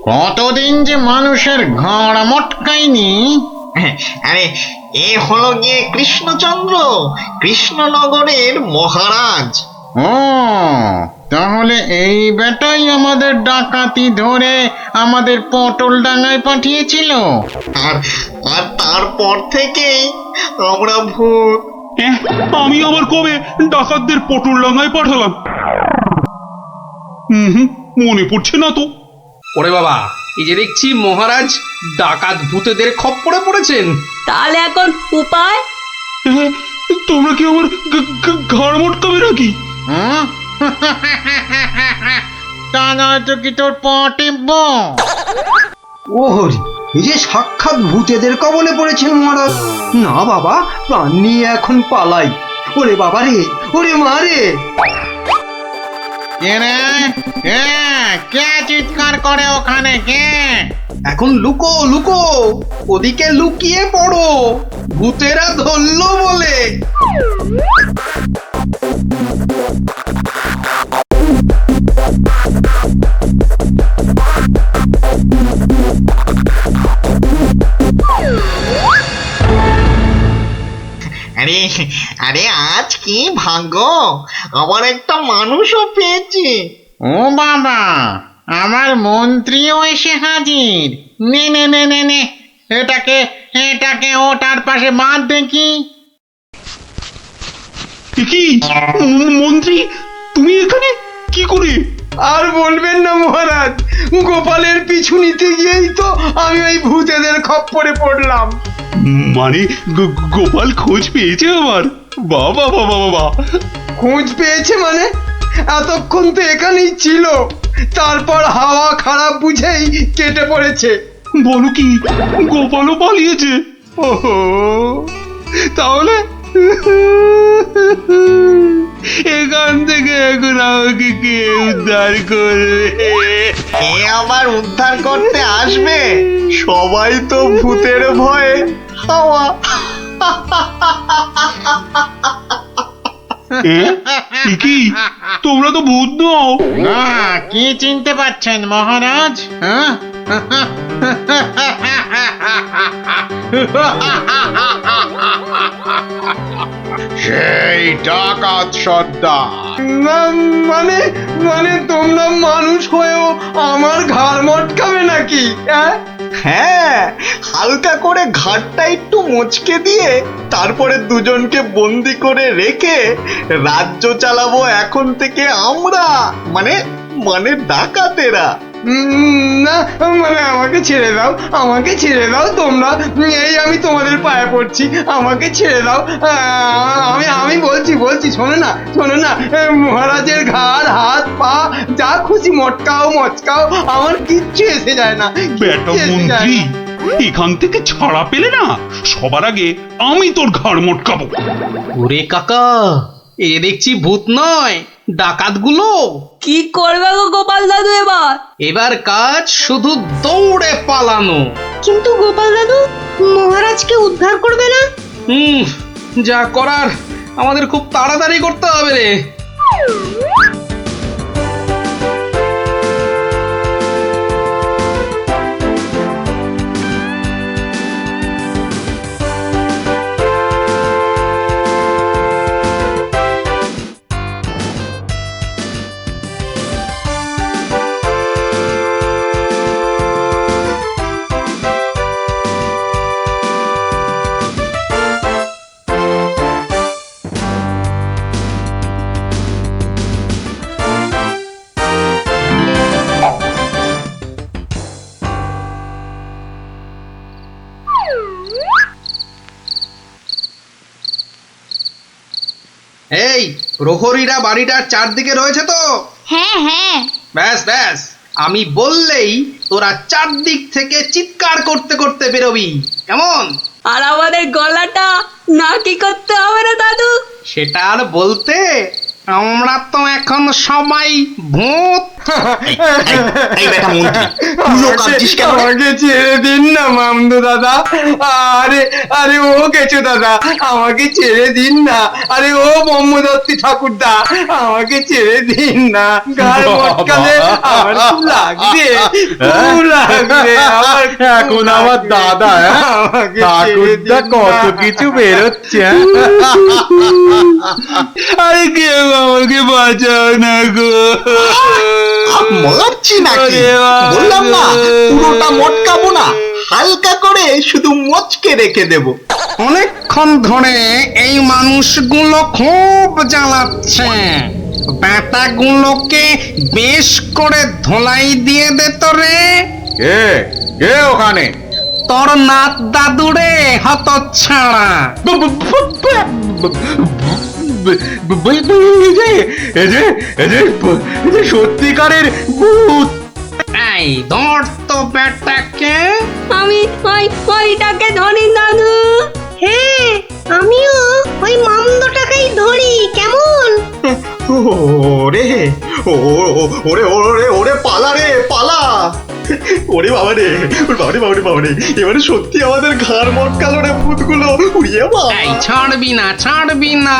কতদিন যে মানুষের ঘাড় মটকায়নি। আরে এ হলো গিয়ে কৃষ্ণচন্দ্র, কৃষ্ণনগরের মহারাজ। ও তাহলে এই বেটাই আমাদের ডাকাতি ধরে আমাদের পটল ডাঙায় পাঠিয়েছিল। আর আর তারপর থেকেই আমরা ভূত। আমি আবার কবে ডাকাতদের পটল ডাঙায় পাঠালাম? মনে পড়ছে না তো। ওরে বাবা, এই যে দেখছি মহারাজ ডাকাত ভূতেদের খপ্পরে পড়েছেন। তাহলে এখন উপায়? তোমরা কি আমার ঘাড় মটকাবে নাকি? তা নয়তো কি তোর পটিব? ও হরি, এই যে সাক্ষাৎ ভূতেদের কবলে পড়েছেন মহারাজ। না বাবা, প্রাণ নিয়ে এখন পালাই। ওরে বাবা রে, ওরে মা রে! কে চিৎকার করে ওখানে? কে? এখন লুকো লুকো, ওদিকে লুকিয়ে পড়ো, ভূতেরা ধরলো বলে। আরে আরে আজ কি ভাগ্য, আবার একটা মানুষও পেয়েছি। ও বাবা, আমার মন্ত্রীও এসে হাজির। নে নে নে নে নে, এটাকে এটাকে ওটার পাশে বাঁধ দেখি। কি মন্ত্রী, তুমি এখানে কি করে? আর বলবেন না মহারাজ, গোপালের পিছু নিতে গিয়েই তো আমি ওই ভূতেদের খপ্পরে পড়লাম। মানে গোপাল খোঁজ পেয়েছে আমার? বাবা বাবা বাবা! খোঁজ পেয়েছে মানে? এতক্ষণ তো এখানেই ছিল, তারপর হাওয়া খারাপ বুঝেই কেটে পড়েছে। বলো কি, গোপালও পালিয়েছে? ওহো, তাহলে এখান থেকে এখন আমাকে কে উদ্ধার করবে? কে আবার উদ্ধার করতে আসবে? সবাই তো ভূতের ভয়ে হাওয়া। কি তোমরা তো ভূত নও? না, কি চিনতে পারছেন মহারাজ? হ্যাঁ? সেই ডাকাত সর্দার। মানে মানে তোমরা মানুষ হয়েও আমার ঘাড় মটকাবে নাকি? হ্যাঁ, হালকা করে ঘাড়টা একটু মুচকে দিয়ে তারপরে দুজনকে বন্দি করে রেখে রাজ্য চালাবো এখন থেকে আমরা, মানে মানে ডাকাতেরা। না মানে আমাকে ছেড়ে দাও, আমাকে ছেড়ে দাও তোমরা, এই আমি তোমাদের পায়ে পড়ছি, আমাকে ছেড়ে দাও। আমি বলছি শোনো না, মহারাজের ঘাড় হাত পা যা খুশি মটকাও, আমার কিচ্ছু এসে যায় না। বেটা মন্ত্রী, এখান থেকে ছাড়া পেলে না সবার আগে আমি তোর ঘাড় মটকাবো। ওরে কাকা, এ দেখছি ভূত নয়, ডাকাতগুলো। কি করবে গো গোপাল দাদু এবার কাজ শুধু দৌড়ে পালানো। কিন্তু গোপাল দাদু, মহারাজকে উদ্ধার করবে না? যা করার আমাদের খুব তাড়াতাড়ি করতে হবে রে। এই প্রহরীরা বাড়িটার চারদিকে রয়েছে তো? হ্যাঁ হ্যাঁ। ব্যাস, আমি বললেই তোরা চারদিক থেকে চিৎকার করতে করতে বেরোবি, কেমন? আর আমাদের গলাটা নাকি করতে হবে না দাদু? সেটা আর বলতে, আমরা তো এখন সবাই ভূত। আমাকে ছেড়ে দিন না মামদু দাদা। আরে ও কেচু দাদা, আমাকে ছেড়ে দিন না। আরে ও ব্রহ্মদত্তি ঠাকুরদা, আমাকে ছেড়ে দিন না। গায়ে মটকালে আমার খুব লাগবে। এখন আমার দাদা ঠাকুরদা কত কিছু বেরোচ্ছে। আরে কেউ আমাকে বাঁচাও না গো। মারছি নাকি? বললাম না পুরোটা মটকাবো না, হালকা করে শুধু মচকে রেখে দেব। অনেকক্ষণ ধরে এই মানুষগুলো খুব জ্বালাচ্ছে, ব্যাটাগুলোকে বেশ করে ধোলাই দিয়ে দে তো রে। কে ওখানে? তোর নাত দাদুরে হতচ্ছাড়া। সত্যিকারের ভূত। এই ধর তো ব্যাটাকে। আমি ওইটাকে ধরি দাদু। হ্যাঁ, আমিও ওই মামদটাকেই ধরি, কেমন? ওরে ওরে ওরে ওরে পালা রে পালা। ওরে বাবা রে, বাবা রে, এবারে সত্যি আমাদের ঘাড় মটকালো রে ভূতগুলো। উড়িয়ে ছাড়বি না,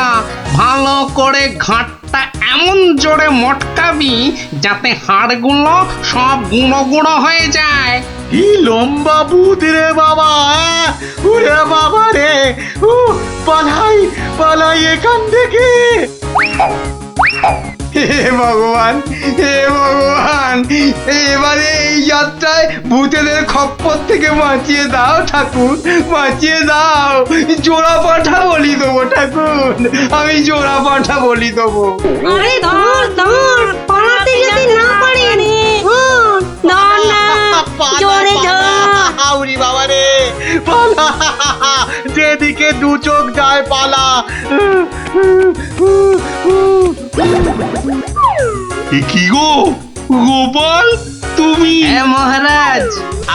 ভালো করে ঘাটটা এমন জোরে মটকাবি যাতে হাড়গুলো সব গুঁড়ো গুঁড়ো হয়ে যায়। কি লম্বা ভূত রে বাবা। ওরে বাবা রে, পালাই এখান থেকে। হে ভগবান, এবারে এই যাত্রায় ভূতেদের খপ্পর থেকে বাঁচিয়ে দাও ঠাকুর, বাঁচিয়ে দাও। জোড়া পাঠা বলি দেবো ঠাকুর, আমি জোড়া পাঠা বলি দেবো। আরে ধর, পালাতে যদি না পারেন, ধর না, জোরে ধর। উড়ি বাবা রে, পালা, যেদিকে দু চোখ যায় পালা। কি গো গোপাল, তুমি? হ্যাঁ মহারাজ,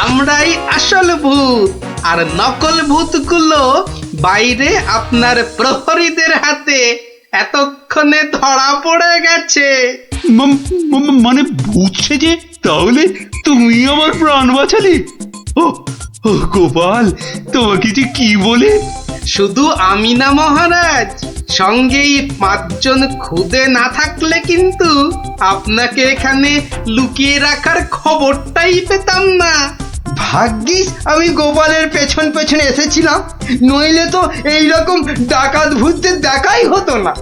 আমরাই আসল ভূত, আর নকল ভূতগুলো বাইরে আপনার প্রহরীদের হাতে এতক্ষণে ধরা পড়ে গেছে। মানে বুঝছে যে তাহলে তুমি আমার প্রাণ বাঁচালে? ও ও গোপাল, তোমাকে যে কি বলে? শুধু আমি না মহারাজ, সঙ্গে এই 5 জন খুদে না থাকলে কিন্তু আপনাকে এখানে লুকিয়ে রাখার খবরটাই পেতাম না। ভাগ্যিস আমি গোপালের পেছন পেছনে এসেছিলাম, নইলে তো এইরকম ডাকাত ভূতদের দেখাই হতো না।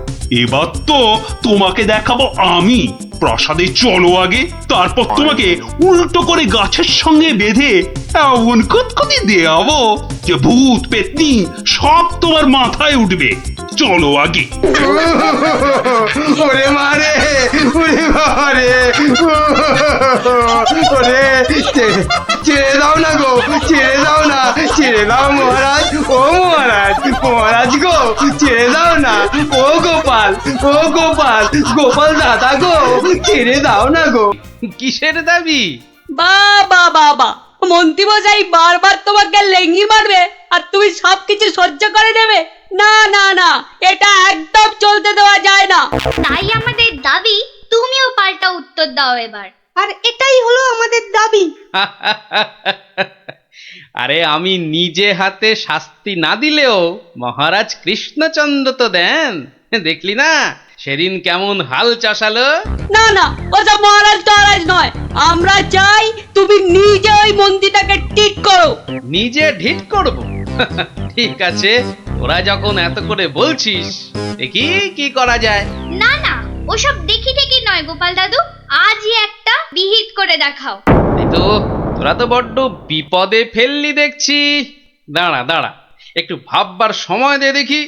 এবার তো তোমাকে দেখাবো আমি। প্রাসাদে চলো আগে, তারপর তোমাকে উল্টো করে গাছের সঙ্গে বেঁধে এমন কুতকুতি দেওয়াবো যে ভূত পেতনি সব তোমার মাথায় উঠবে। চলো আগে। ওরে মারে, ওরে বাবারে, ওরে ছেড়ে দাও না গো, ছেড়ে দাও না, ছেড়ে দাও মহারাজ, ও মহারাজ, মহারাজ গো, ছেড়ে দাও না, ও গোপাল, ও গোপাল, গোপাল দাদা গো, ছেড়ে দাও না গো। কিসের দাবি? বাবা বাবা, মন্ত্রী মশাই বারবার তোমাকে লেঙ্গি মারবে আর তুমি সবকিছু সহ্য করে নেবে? না না না, এটা একদম চলতে দেওয়া যায় না। তাই আমাদের দাবি তুমিও পাল্টা উত্তর দাও এবার। আর এটাই হলো আমাদের দাবি। আরে আমি নিজে হাতে শাস্তি না দিলেও মহারাজ কৃষ্ণচন্দ্র তো দেন, দেখলি না সেদিন কেমন হাল চাষালো? না না, ওসব মহারাজ টহারাজ নয়, আমরা চাই তুমি নিজে ওই মন্ত্রীটাকে ঠিক করো। নিজে ঢিট করব? ঠিক আছে, তোরা যখন এত করে বলছিস, দেখি কি করা যায়। না না, ওসব দেখি টেকি নয় গোপাল দাদু, আজই একটা বিহিত করে দেখাও। এই তো, তোরা তো বড্ড বিপদে ফেললি দেখছি। দাঁড়া দাঁড়া, একটু ভাববার সময় দে দেখি।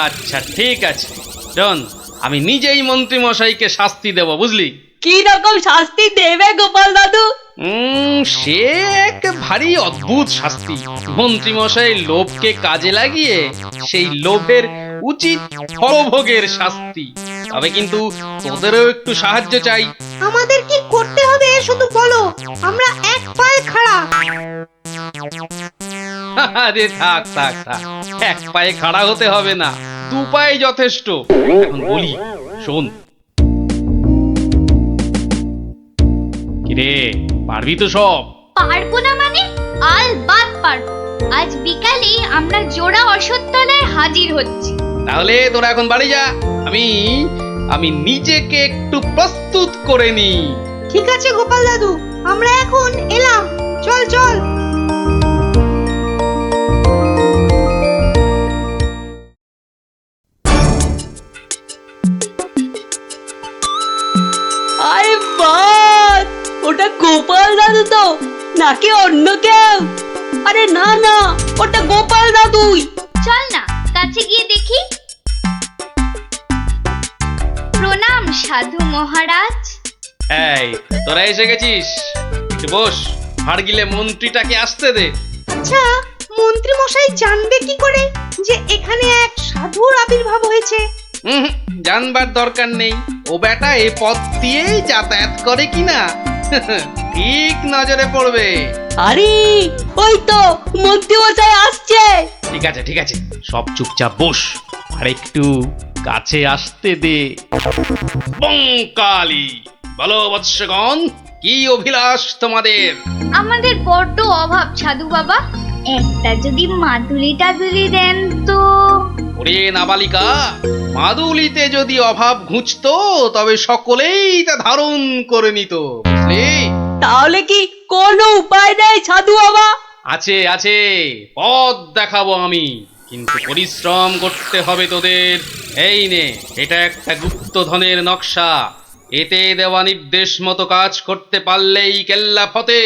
আচ্ছা ঠিক আছে, শোন, আমি নিজেই মন্ত্রী মশাইকে শাস্তি দেব, বুঝলি? কি রকম শাস্তি দেবে গোপাল দাদু? সে এক ভারী অদ্ভুত শাস্তি। মন্ত্রী মশাই লোভকে কাজে লাগিয়ে সেই লোভের উচিত ফলভোগের শাস্তি। তবে কিন্তু তোদেরও একটু সাহায্য চাই। আমাদের কি করতে হবে শুধু বলো, আমরা এক পায়ে খাড়া। আরে থাক থাক থাক, এক পায়ে খাড়া হতে হবে না, 2 পায়ে যথেষ্ট। এখন বলি, শোন। কিরে, পারবি তো সব? পারবো না মানে? আলবাত পারবো। আজ বিকালে আমরা জোড়া অশ্বত্থতলায় হাজির হচ্ছি। তাহলে তোরা এখন বাড়ি যা, আমি নিজেকে একটু প্রস্তুত করে নি। ঠিক আছে গোপাল দাদু, আমরা এখন এলাম, চল চল। আরে বাস, ওটা গোপাল দাদু তো নাকি অন্য কেউ? আরে না না, ওটা গোপাল দাদুই। চল না কাছে গিয়ে দেখি। প্রণাম সাধু মহারাজ। এই, তোরা এসে গেছিস, একটু বস। হাড়গিলে মন্ত্রীটাকে আসতে দে। আচ্ছা, মন্ত্রী মশাই জানবে কি করে যে এখানে এক সাধুর আবির্ভাব হয়েছে? জানবার দরকার নেই, ও বেটা এ পথ দিয়েই যাতায়াত করে কিনা ঠিক নজরে পড়বে। আরে ওই তো মন্ত্রী মশাই আসছে। ঠিক আছে ঠিক আছে, সব চুপচাপ বস, আর একটু কাছে আসতে দে। বঙ্কালি, বলো বৎসগণ, কি অভিলাষ তোমাদের? আমাদের বড্ড অভাব সাধু বাবা, একটা যদি মাদুলি টাদুলি দেন তো। ওরে নাবালিকা, মাদুলিতে যদি অভাব ঘুচতো তবে সকলেই তা ধারণ করে নিত, বুঝলি? তাহলে কি কোনো উপায় নেই সাধু বাবা? আছে আছে, পথ দেখাবো আমি, কিন্তু পরিশ্রম করতে হবে তোদের। এই নে, এটা একটা গুপ্তধনের নকশা, এতে দেওয়া নির্দেশ মতো কাজ করতে পারলেই কেল্লা ফতে।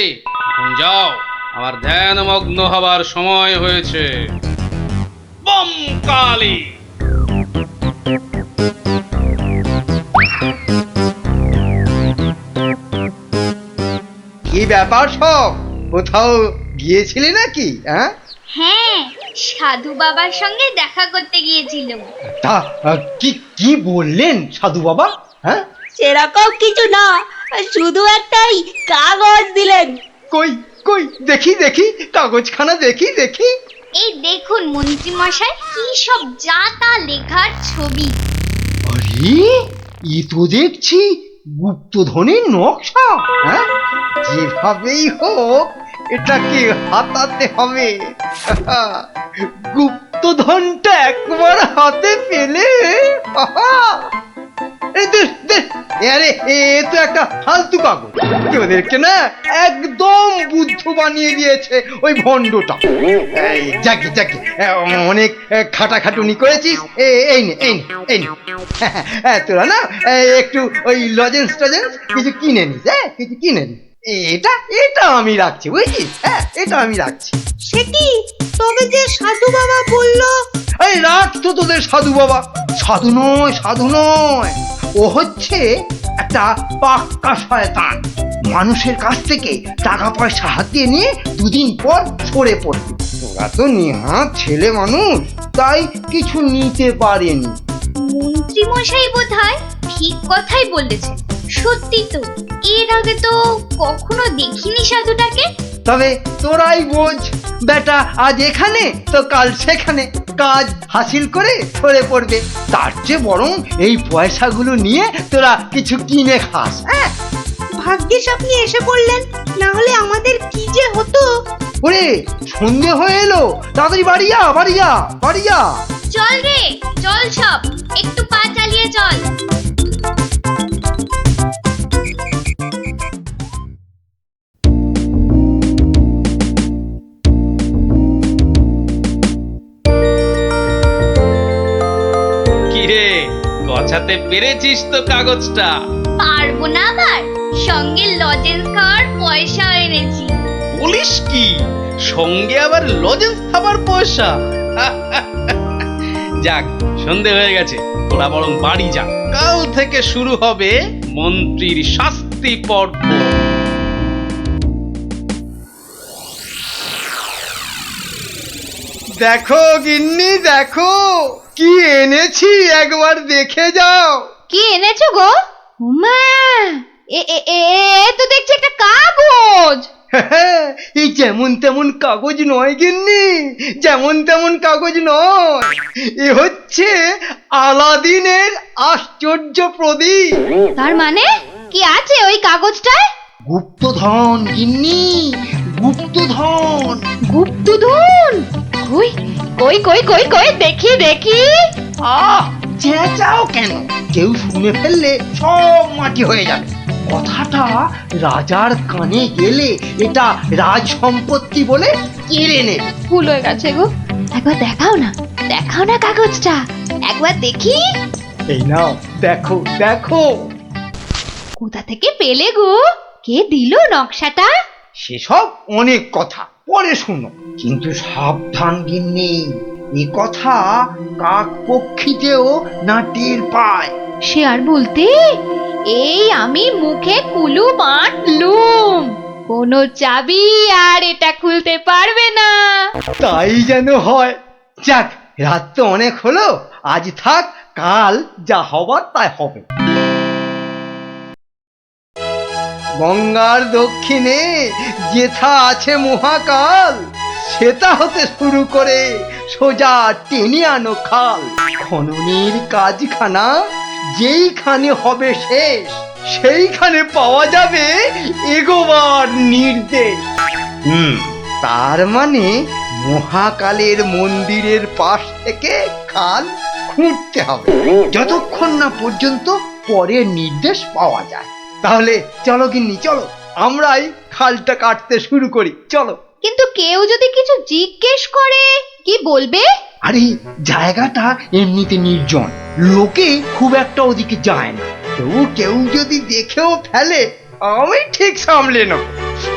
এখন যাও, আমার ধ্যানমগ্ন হবার সময় হয়েছে। বঙ্কালি। কি ব্যাপার সব, কোথাও গিয়েছিলে নাকি? হ্যাঁ, সাধু বাবার সঙ্গে দেখা করতে গিয়েছিলাম। তা কি কি বললেন সাধু বাবা? সেরকম কিছু না, শুধু একটাই কাগজ দিলেন। কই কই দেখি দেখি, কাগজখানা দেখি দেখি। এই দেখুন মন্ত্রী মশাই কি সব যা তা লেখার ছবি। আরে এ তো দেখছি গুপ্তধনের নকশা। হ্যাঁ, যেভাবেই হোক এটাকে হাতাতে হবে। গুপ্তধনটা একবার হাতে পেলে আরে এ তো একটা ফালতু কাগজ। ওদেরকে না একদম বুদ্ধ বানিয়ে দিয়েছে ওই ভণ্ডটা। যাকে যাকে অনেক খাটাখাটুনি করেছিস। এই নে এই নে এই নে, তোরা না একটু ওই লজেন্স টজেন্স কিছু কিনে নিস। হ্যাঁ, কিছু কিনে নিস। এটা এটা আমি রাখছি, বুঝছিস? হ্যাঁ, এটা আমি রাখছি। সে কি, তবে যে সাধু বাবা বলল? এই রাখ তো তোদের সাধু বাবা। সাধু নয়, সাধু নয়, ও হচ্ছে একটা পাক্কা শয়তান। মানুষের কাছ থেকে টাকা পয়সা হাতিয়ে নিয়ে দুদিন পর সরে পড়বে। ওরা তো নেহাত ছেলে মানুষ, তাই কিছু নিতে পারেনি। মন্ত্রী মশাই বোধহয় ঠিক কথাই বলেছেন। সত্যি তো, এর আগে তো কখনো দেখিনি সাধুটাকে। তবে তোরাই বোঝ, বেটা আজ এখানে তো কাল সেখানে কাজ হাসিল করে সরে পড়বে। তার চেয়ে বরং এই পয়সাগুলো নিয়ে তোরা কিছু কিনে খাস। হ্যাঁ, ভাগ্যিস আপনি এসে পড়লেন, না হলে আমাদের কি যে হতো। ওরে সন্ধে হয়ে এলো, তাড়াতাড়ি বাড়ি যা, বাড়ি যা, বাড়ি যা। চল রে চল, সব একটু পা চালিয়ে চল। কিরে, গছাতে পেরেছিস তো কাগজটা? পারবো না আবার, সঙ্গে লজেন্স খাওয়ার পয়সা এনেছি। বলিস কি, সঙ্গে আবার লজেন্স খাবার পয়সা? যাক, সন্ধে হয়ে গেছে, তোরা বরং বাড়ি যা। কাল থেকে শুরু হবে মন্ত্রীর শাস্তি পর্ব। দেখো গিন্নি, দেখো কি এনেছি, একবার দেখে যাও। কি এনেছো গো? মা, তো দেখছি একটা কাগজ। এই যেমন তেমন কাগজ নয় গিন্নি, যেমন তেমন কাগজ নয়। এ হচ্ছে আলাদিনের আশ্চর্য প্রদীপ। তার মানে কি আছে ওই কাগজটায়? গুপ্তধন গিন্নি, গুপ্তধন। গুপ্তধন? কই কই কই কই কই, দেখি দেখি। আহ, চেঁচাও কেন? কেউ শুনে ফেললে সব মাটি হয়ে যাবে। কথাটা রাজার কানে গেলে এটা রাজ সম্পত্তি বলে কেড়ে নেবে। ভুল হয়ে গেছে গো, একবার দেখাও না, দেখাও না কাগজটা, একবার দেখি। এই নাও, দেখো দেখো। কোথা থেকে পেলে গো? কে দিল নকশাটা? সেসব অনেক কথা পরে শুনো, কিন্তু সাবধান গিন্নি, এ কথা কাক পক্ষীতেও না টের পায়। সে আর বলতে, এই আমি মুখে কুলু বাঁটলুম, কোনো চাবি আর এটা খুলতে পারবে না। তাই যেন হয়। যাক, রাত তো অনেক হলো, আজ থাক, কাল যা হবার তাই হবে। গঙ্গার দক্ষিণে যেথা আছে মহাকাল, সেটা হতে শুরু করে সোজা টেনে আনো খাল। খননের কাজখানা যেইখানে হবে শেষ, সেইখানে পাওয়া যাবে এগোবার নির্দেশ। তার মানে মহাকালের মন্দিরের পাশ থেকে খাল খুঁড়তে হবে, যতক্ষণ না পর্যন্ত পরের নির্দেশ পাওয়া যায়। তাহলে চলো গিন্নি, চলো, আমরাই খালটা কাটতে শুরু করি, চলো। কিন্তু কেউ যদি কিছু জিজ্ঞেস করে, কি বলবে? আরে জায়গাটা এমনিতে নির্জন, লোকে খুব একটা ওদিকে যায় না। তবু কেউ যদি দেখেও ফেলে, আমি ঠিক সামলে নেব।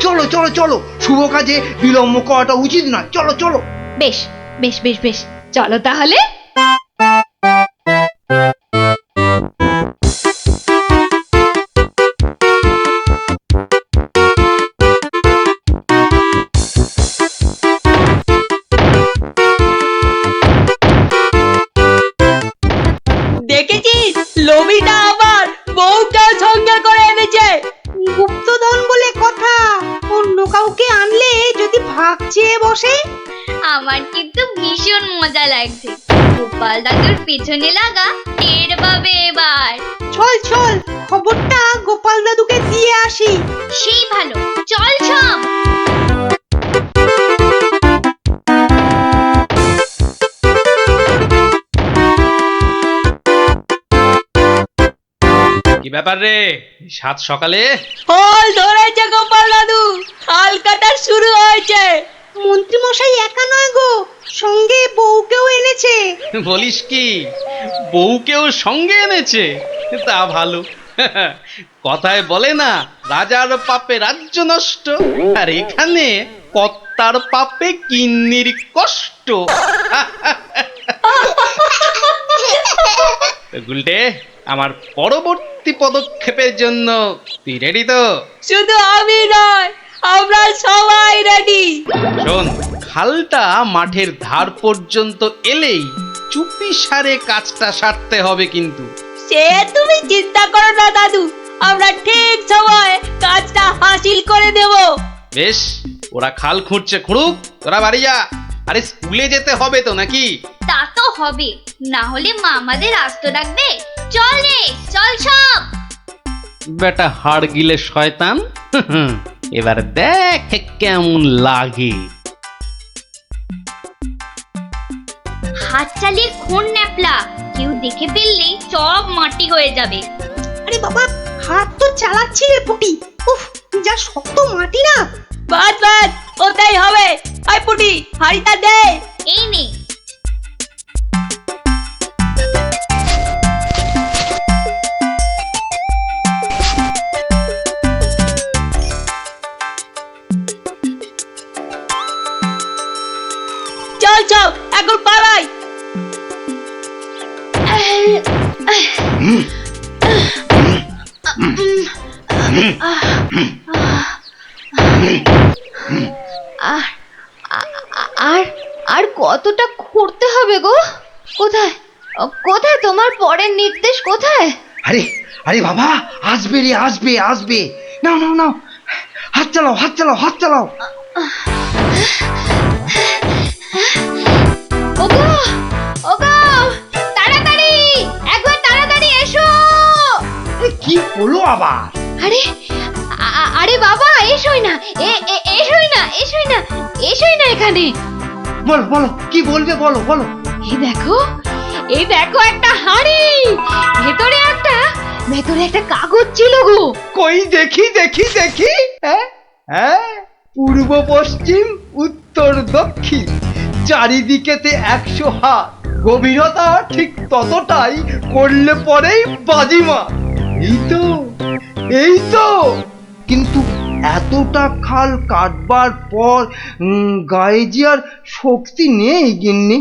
চলো চলো চলো, শুভ কাজে বিলম্ব করাটা উচিত না। চলো চলো। বেশ বেশ বেশ বেশ, চলো তাহলে। দেখেছিস, লোভিটা আবার বউকে সঙ্গে করে এনেছে। গুপ্তধন বলে কথা, ও অন্য কাউকে আনলে যদি ভাগ চেয়ে বসে? আমার কিন্তু ভীষণ মজা লাগছে। গোপাল দাদুর পেছনে লাগা টের পাবে এবার। চল চল, খবরটা গোপাল দাদুকে দিয়ে আসি। সেই ভালো, চল সব। কি ব্যাপার রে, সাত সকালে? ফল ধরেছে গোপাল দাদু, হাল কাটা শুরু হয়েছে। মন্ত্রী মশাই একা নয় গো, সঙ্গে বউকেও এনেছে। বলিস কি, বউকেও সঙ্গে এনেছে? তা ভালো। কথায় বলে না, রাজার পাপে রাজ্য নষ্ট, আর এখানে কর্তার পাপে কিন্নির কষ্ট। গুলটে, আমার পরবর্তী পদক্ষেপের জন্য তুই রেডি তো? শুধু আমি নয়, আমরা সবাই রেডি। শোন, খালটা মাঠের ধার পর্যন্ত এলেই চুপি সারে কাজটা সারতে হবে কিন্তু। সে তুমি চিন্তা করো না দাদু, আমরা ঠিক সময় কাজটা হাসিল করে দেব। বেশ, ওরা খাল খুঁড়ছে খুঁড়ুক, তোরা বাড়ি যা। আরে স্কুলে যেতে হবে তো নাকি? তা তো হবে, না হলে মা আমাদের আস্ত ডাকবে। চল রে, চল সব। বেটা হাড় গিলে শয়তান, এবার দেখ কেমন লাগে। হাত চালিয়ে খুন ন্যাপলা, কেউ দেখে ফেললেই সব মাটি হয়ে যাবে। আরে বাবা, হাত তো চালাচ্ছি রে পুটি। উফ, যা শক্ত মাটি না। বাদ বাদ, ওটাই হবে। আই পুটি, হাড়িটা দে। এই নে। চল চল, এখন পালাই। আর কতটা খুঁড়তে হবে গো? কোথায় কোথায় তোমার পরের নির্দেশ কোথায়? আরে আরে বাবা, আসবে রে, আসবে আসবে। নাও নাও নাও, হাত চালাও, হাত চালাও, হাত চালাও। ওগো ওগো, তাড়াতাড়ি, একবার তাড়াতাড়ি এসো। কি হলো আবার? আরে আরে বাবা, এসোই না, এসোই না, এসোই না, এসোই না এখানে। বলো বলো, কি বলবে বলো বলো। এই দেখো একটা হাঁড়ি, ভেতরে একটা কাগজ ছিল গো। কই দেখি দেখি দেখি। হ্যাঁ, পূর্ব পশ্চিম উত্তর দক্ষিণ চারিদিকেতে 100 হাত, গভীরতা ঠিক ততটাই, করলে পরেই বাজিমা। এই তো। কিন্তু এতটা খাল কাটবার পর গায়ে যে আর শক্তি নেই গিন্নি।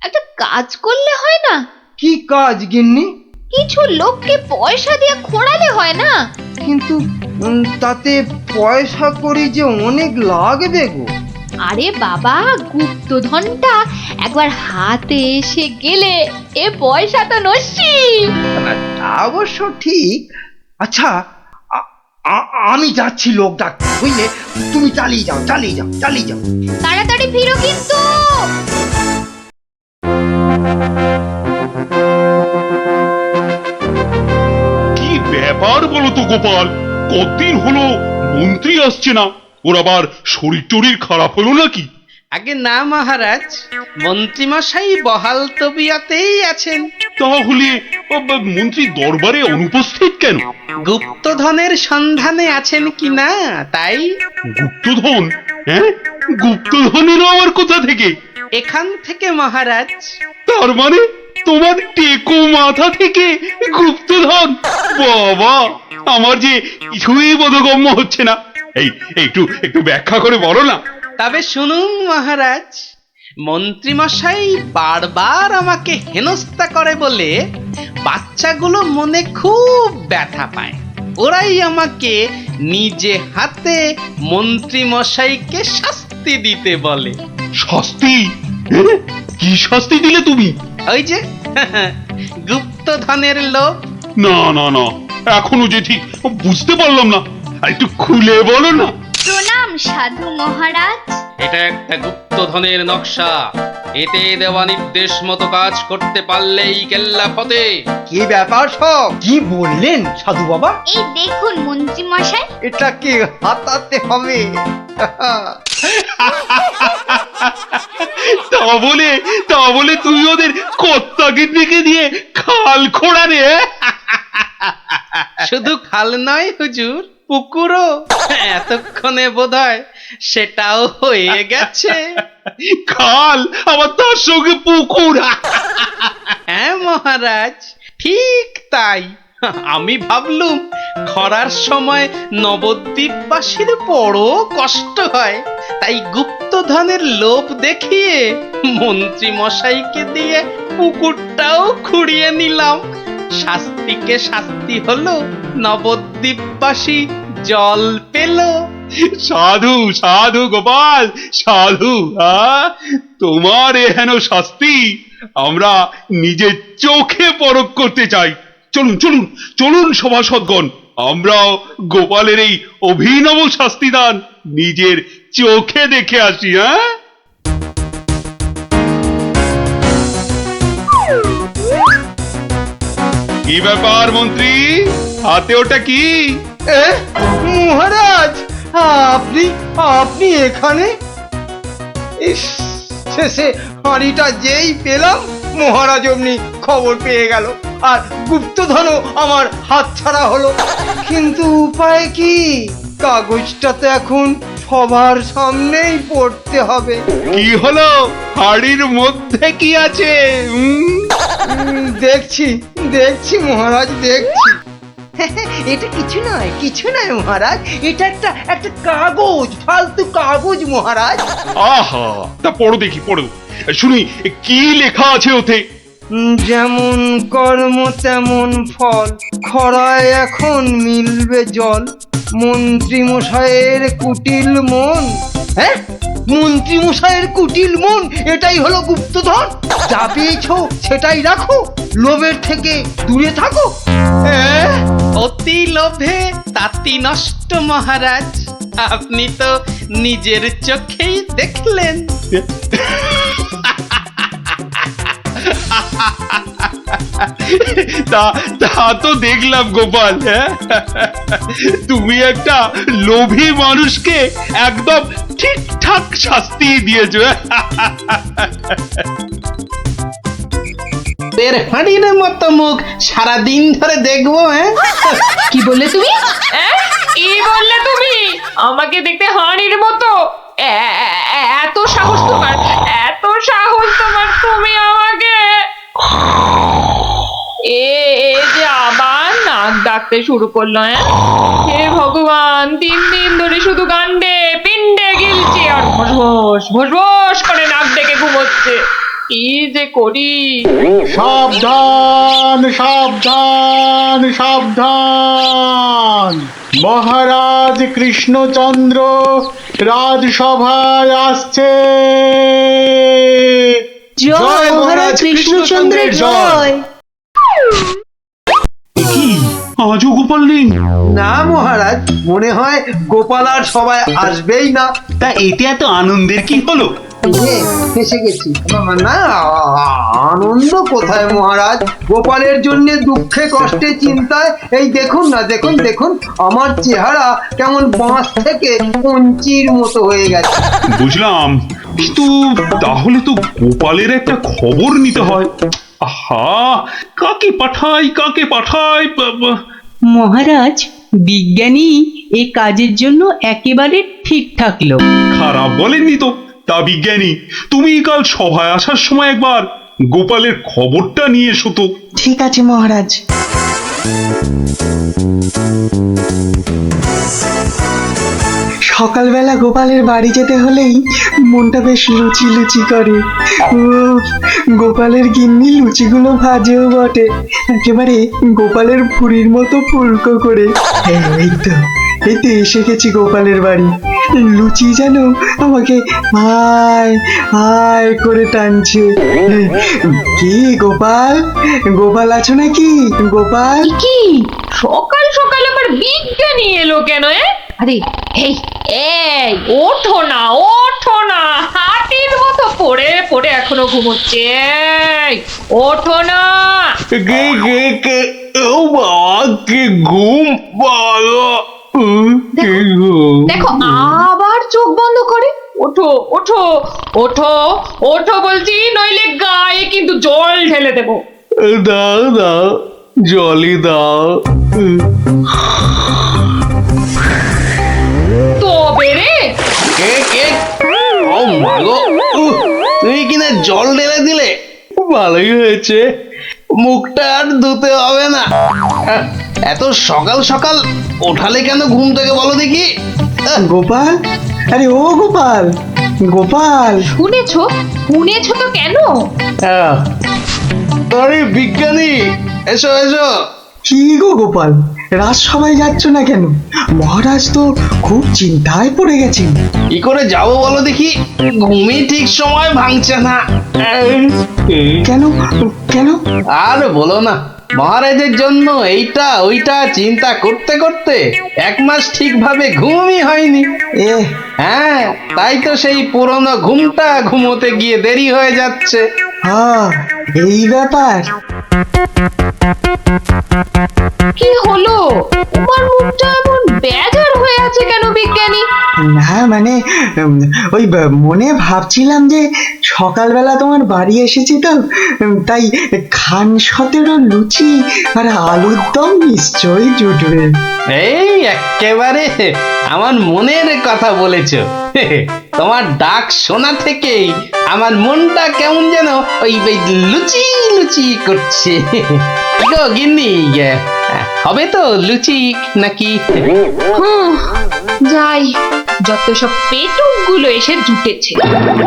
একটা কাজ করলে হয় না? কি কাজ গিন্নি? কিছু লোককে পয়সা দিয়ে খোঁড়ালে হয় না? কিন্তু তাতে পয়সা করি যে অনেক লাগবে গো। আরে বাবা, গুপ্তধনটা একবার হাতে এসে গেলে এ পয়সা তো নস্যি। অবশ্য ঠিক। আচ্ছা, আমি যাচ্ছি লোক ডাকতে, বুঝলে? তুমি চালিয়ে যাও, চালিয়ে যাও, চালিয়ে যাও। তাড়াতাড়ি ফিরো কিন্তু। কি ব্যাপার বলো তো গোপাল, কতদিন হলো মন্ত্রী আসছে না? ওর আবার শরীর টরীর খারাপ হলো নাকি? আগে না মহারাজ, মন্ত্রীমশাই বহাল তবিয়তেই আছেন। তাহলে মন্ত্রী দরবারে অনুপস্থিত কেন? গুপ্তধনের সন্ধানে আছেন কিনা তাই। গুপ্তধন? হ্যাঁ, গুপ্তধনেরও আবার কোথা থেকে? এখান থেকে মহারাজ। তার মানে তোমার টেকো মাথা থেকে গুপ্তধন? বাবা, আমার যে কিছুই বোধগম্য হচ্ছে না। এই একটু একটু ব্যাখ্যা করে বলো না। তবে শুনুন মহারাজ, মন্ত্রীমশাই বারবার আমাকে হেনস্থা করে বলে বাচ্চাগুলো মনে খুব ব্যথা পায়। ওরাই আমাকে নিজে হাতে মন্ত্রীমশাইকে শাস্তি দিতে বলে। শাস্তি? কি শাস্তি দিলে তুমি? ওই যে গুপ্তধনের লোভ। না না না, এখনো যে ঠিক বুঝতে পারলাম না, একটু খুলে বলো না। প্রণাম সাধু মহারাজ। এটা একটা গুপ্তধনের নকশা। এতে দেওয়া নির্দেশ মতো কাজ করতে পারলেই কেল্লা ফতে। কি ব্যাপার সব? কি বললেন সাধু বাবা? এই দেখুন মন্ত্রী মশাই। এটাকে হাতাতে হবে। তা বলে তুই ওদের কর্তাকে দিকে দিয়ে খাল খোঁড়া রে? শুধু খাল নয় হুজুর, পুকুরও। এতক্ষণে বোধহয় সেটাও হয়ে গেছে। খাল আবার তার সঙ্গে পুকুর? হ্যাঁ মহারাজ, ঠিক তাই। আমি ভাবলুম খরার সময় নবদ্বীপবাসীর বড় কষ্ট হয়, তাই গুপ্তধনের লোভ দেখিয়ে মন্ত্রী মশাইকে দিয়ে পুকুরটাও খুঁড়িয়ে নিলাম। শাস্তিকে শাস্তি হলো, নবদ্বীপবাসী জল পেল। সাধু সাধু গোপাল সাধু, তোমার এহেন শাস্তি আমরা নিজের চোখে পরখ করতে চাই। চলুন চলুন চলুন সভাসদগণ, আমরাও গোপালের এই অভিনব শাস্তিদান নিজের চোখে দেখে আসি। কি ব্যাপার মন্ত্রী, হাতে ওটা কি? মহারাজ, আপনি এখানে? ইস, শেষে হাঁড়িটা যেই পেলাম মহারাজ অমনি খবর পেয়ে গেল, আর গুপ্তধনও আমার হাতছাড়া হলো। কিন্তু উপায় কি? কাগজটা তো এখন সবার সামনেই পড়তে হবে। কি হলো? হাড়ির মধ্যে কি আছে? দেখছি মহারাজ, দেখছি। এটা কিছু নয় মহারাজ, এটা একটা কাগজ, ফালতু কাগজ মহারাজ। আহা, তা পড়ো দেখি, পড়ো শুনি কি লেখা আছে ওতে। যেমন কর্ম তেমন ফল, খরায় এখন মিলবে জল, মন্ত্রী মশাইয়ের কুটিল মন। হ্যাঁ, মন্ত্রী মশাইয়ের কুটিল মন, এটাই হলো গুপ্তধন। যা পেয়েছো সেটাই রাখো, লোভের থেকে দূরে থাকো। অতি লোভে তাতি নষ্ট মহারাজ, আপনি তো নিজের চোখেই দেখলেন। তা তো দেখলাম গোপাল, তুমি একটা লোভী মানুষকে একদম ঠিকঠাক শাস্তি দিয়েছো। এর হাঁড়ির মতো মুখ সারাদিন ধরে দেখবো। কি বললে তুমি? কি বললে তুমি? আমাকে দেখতে হাঁড়ির মতো? এত সাহস তোমার, এত সাহস তোমার! তুমি আমাকে যে আবার নাক ডাকতে শুরু করলো। হে ভগবান, 3 দিন ধরে শুধু গান্ডে পিণ্ডে গিলছে আর ভোস করে নাক ডেকে ঘুমোচ্ছে। কি যে করি! সাবধান সাবধান সাবধান, মহারাজ কৃষ্ণচন্দ্র রাজসভায় আসছে। জয় মহারাজ কৃষ্ণচন্দ্রের জয়। আজও গোপাল নেই? না মহারাজ, মনে হয় গোপাল আর সবাই আসবেই না। তা এতে এত আনন্দের কি হলো? ফেসে গেছি। না, আনন্দ কোথায় মহারাজ? গোপালের জন্য দুঃখে কষ্টে চিন্তায় এই দেখুন না, দেখুন আমার চেহারা কেমন বাঁশ থেকে কঞ্চির মতো হয়ে গেছে। বুঝলাম, কিন্তু তাহলে তো গোপালের একটা খবর নিতে হয়। আহা, কাকে পাঠাই? মহারাজ, বিজ্ঞানী এই কাজের জন্য একেবারে ঠিকঠাক লোক। খারাপ বলেননি তো। তা বিজ্ঞানী, তুমি কাল সভায় আসার সময় একবার গোপালের খবরটা নিয়ে এসো তো। ঠিক আছে মহারাজ। সকালবেলা গোপালের বাড়ি যেতে হলেই মনটা বেশ লুচি করে। গোপালের গিন্নি লুচিগুলো ভাজেও বটে, একেবারে গোপালের ভুঁড়ির মতো ফুলকো করে। এই তো এসে গেছি গোপালের বাড়ি। লুচি যেন আমাকে হায় হায় করে টানছে। কি গোপাল আছো নাকি? গোপাল, কি সকাল সকাল আবার বিজ্ঞানী এলো কেন? আরে এই এই ওঠো না, হাতির মতো পড়ে পড়ে এখনো ঘুমোচ্ছে। এই, ওঠো না। ও বাবা, কি ঘুম ভালো। দেখো আবার চোখ বন্ধ করে। ওঠো ওঠো ওঠো ওঠো বলছি, নইলে গায়ে কিন্তু জল ঢেলে দেবো। দাও দাও, জলই দাও। তবে রে ও মাগো, তুমি কিনা জল ঢেলে দিলে, ভালোই হয়েছে, মুখটা আর ধুতে হবে না। এত সকাল সকাল ওঠালে কেন ঘুম থেকে বলো দেখি? গোপাল, আরে ও গোপাল, গোপাল, শুনেছো তো কেন? আরে বিজ্ঞানী, এসো এসো। কি গো গোপাল, রাজসভায় যাচ্ছ না কেন? মহারাজ তো খুব চিন্তায় পড়ে গেছেন। কি করে যাবো বলো দেখি, ঘুমই ঠিক সময় ভাঙছে না। কেন কেন? আর বলো না, মহারাজের জন্য এইটা ওইটা চিন্তা করতে করতে 1 মাস ঠিকভাবে ঘুমই হয়নি। হ্যাঁ, তাই তো সেই পুরনো ঘুমটা ঘুমোতে গিয়ে দেরি হয়ে যাচ্ছে। হ্যাঁ, এই ব্যাপার। কি হলো, তোমার মুখটা এমন বেজার হয়ে আছে কেন বিজ্ঞানী? না মানে ওই মনে ভাবছিলাম যে সকালবেলা তোমার বাড়ি এসেছি তো, তাই খান 17 লুচি আর আলুর দম নিশ্চয়ই জুটবে। এই একেবারে আমার মনের কথা বলেছো। তোমার ডাক শোনা থেকেই আমার মনটা কেমন যেন ওই লুচি লুচি করছে। গো গিন্নি, হবে তো লুচি নাকি? যাই, যত সব পেটুক গুলো এসে জুটেছে,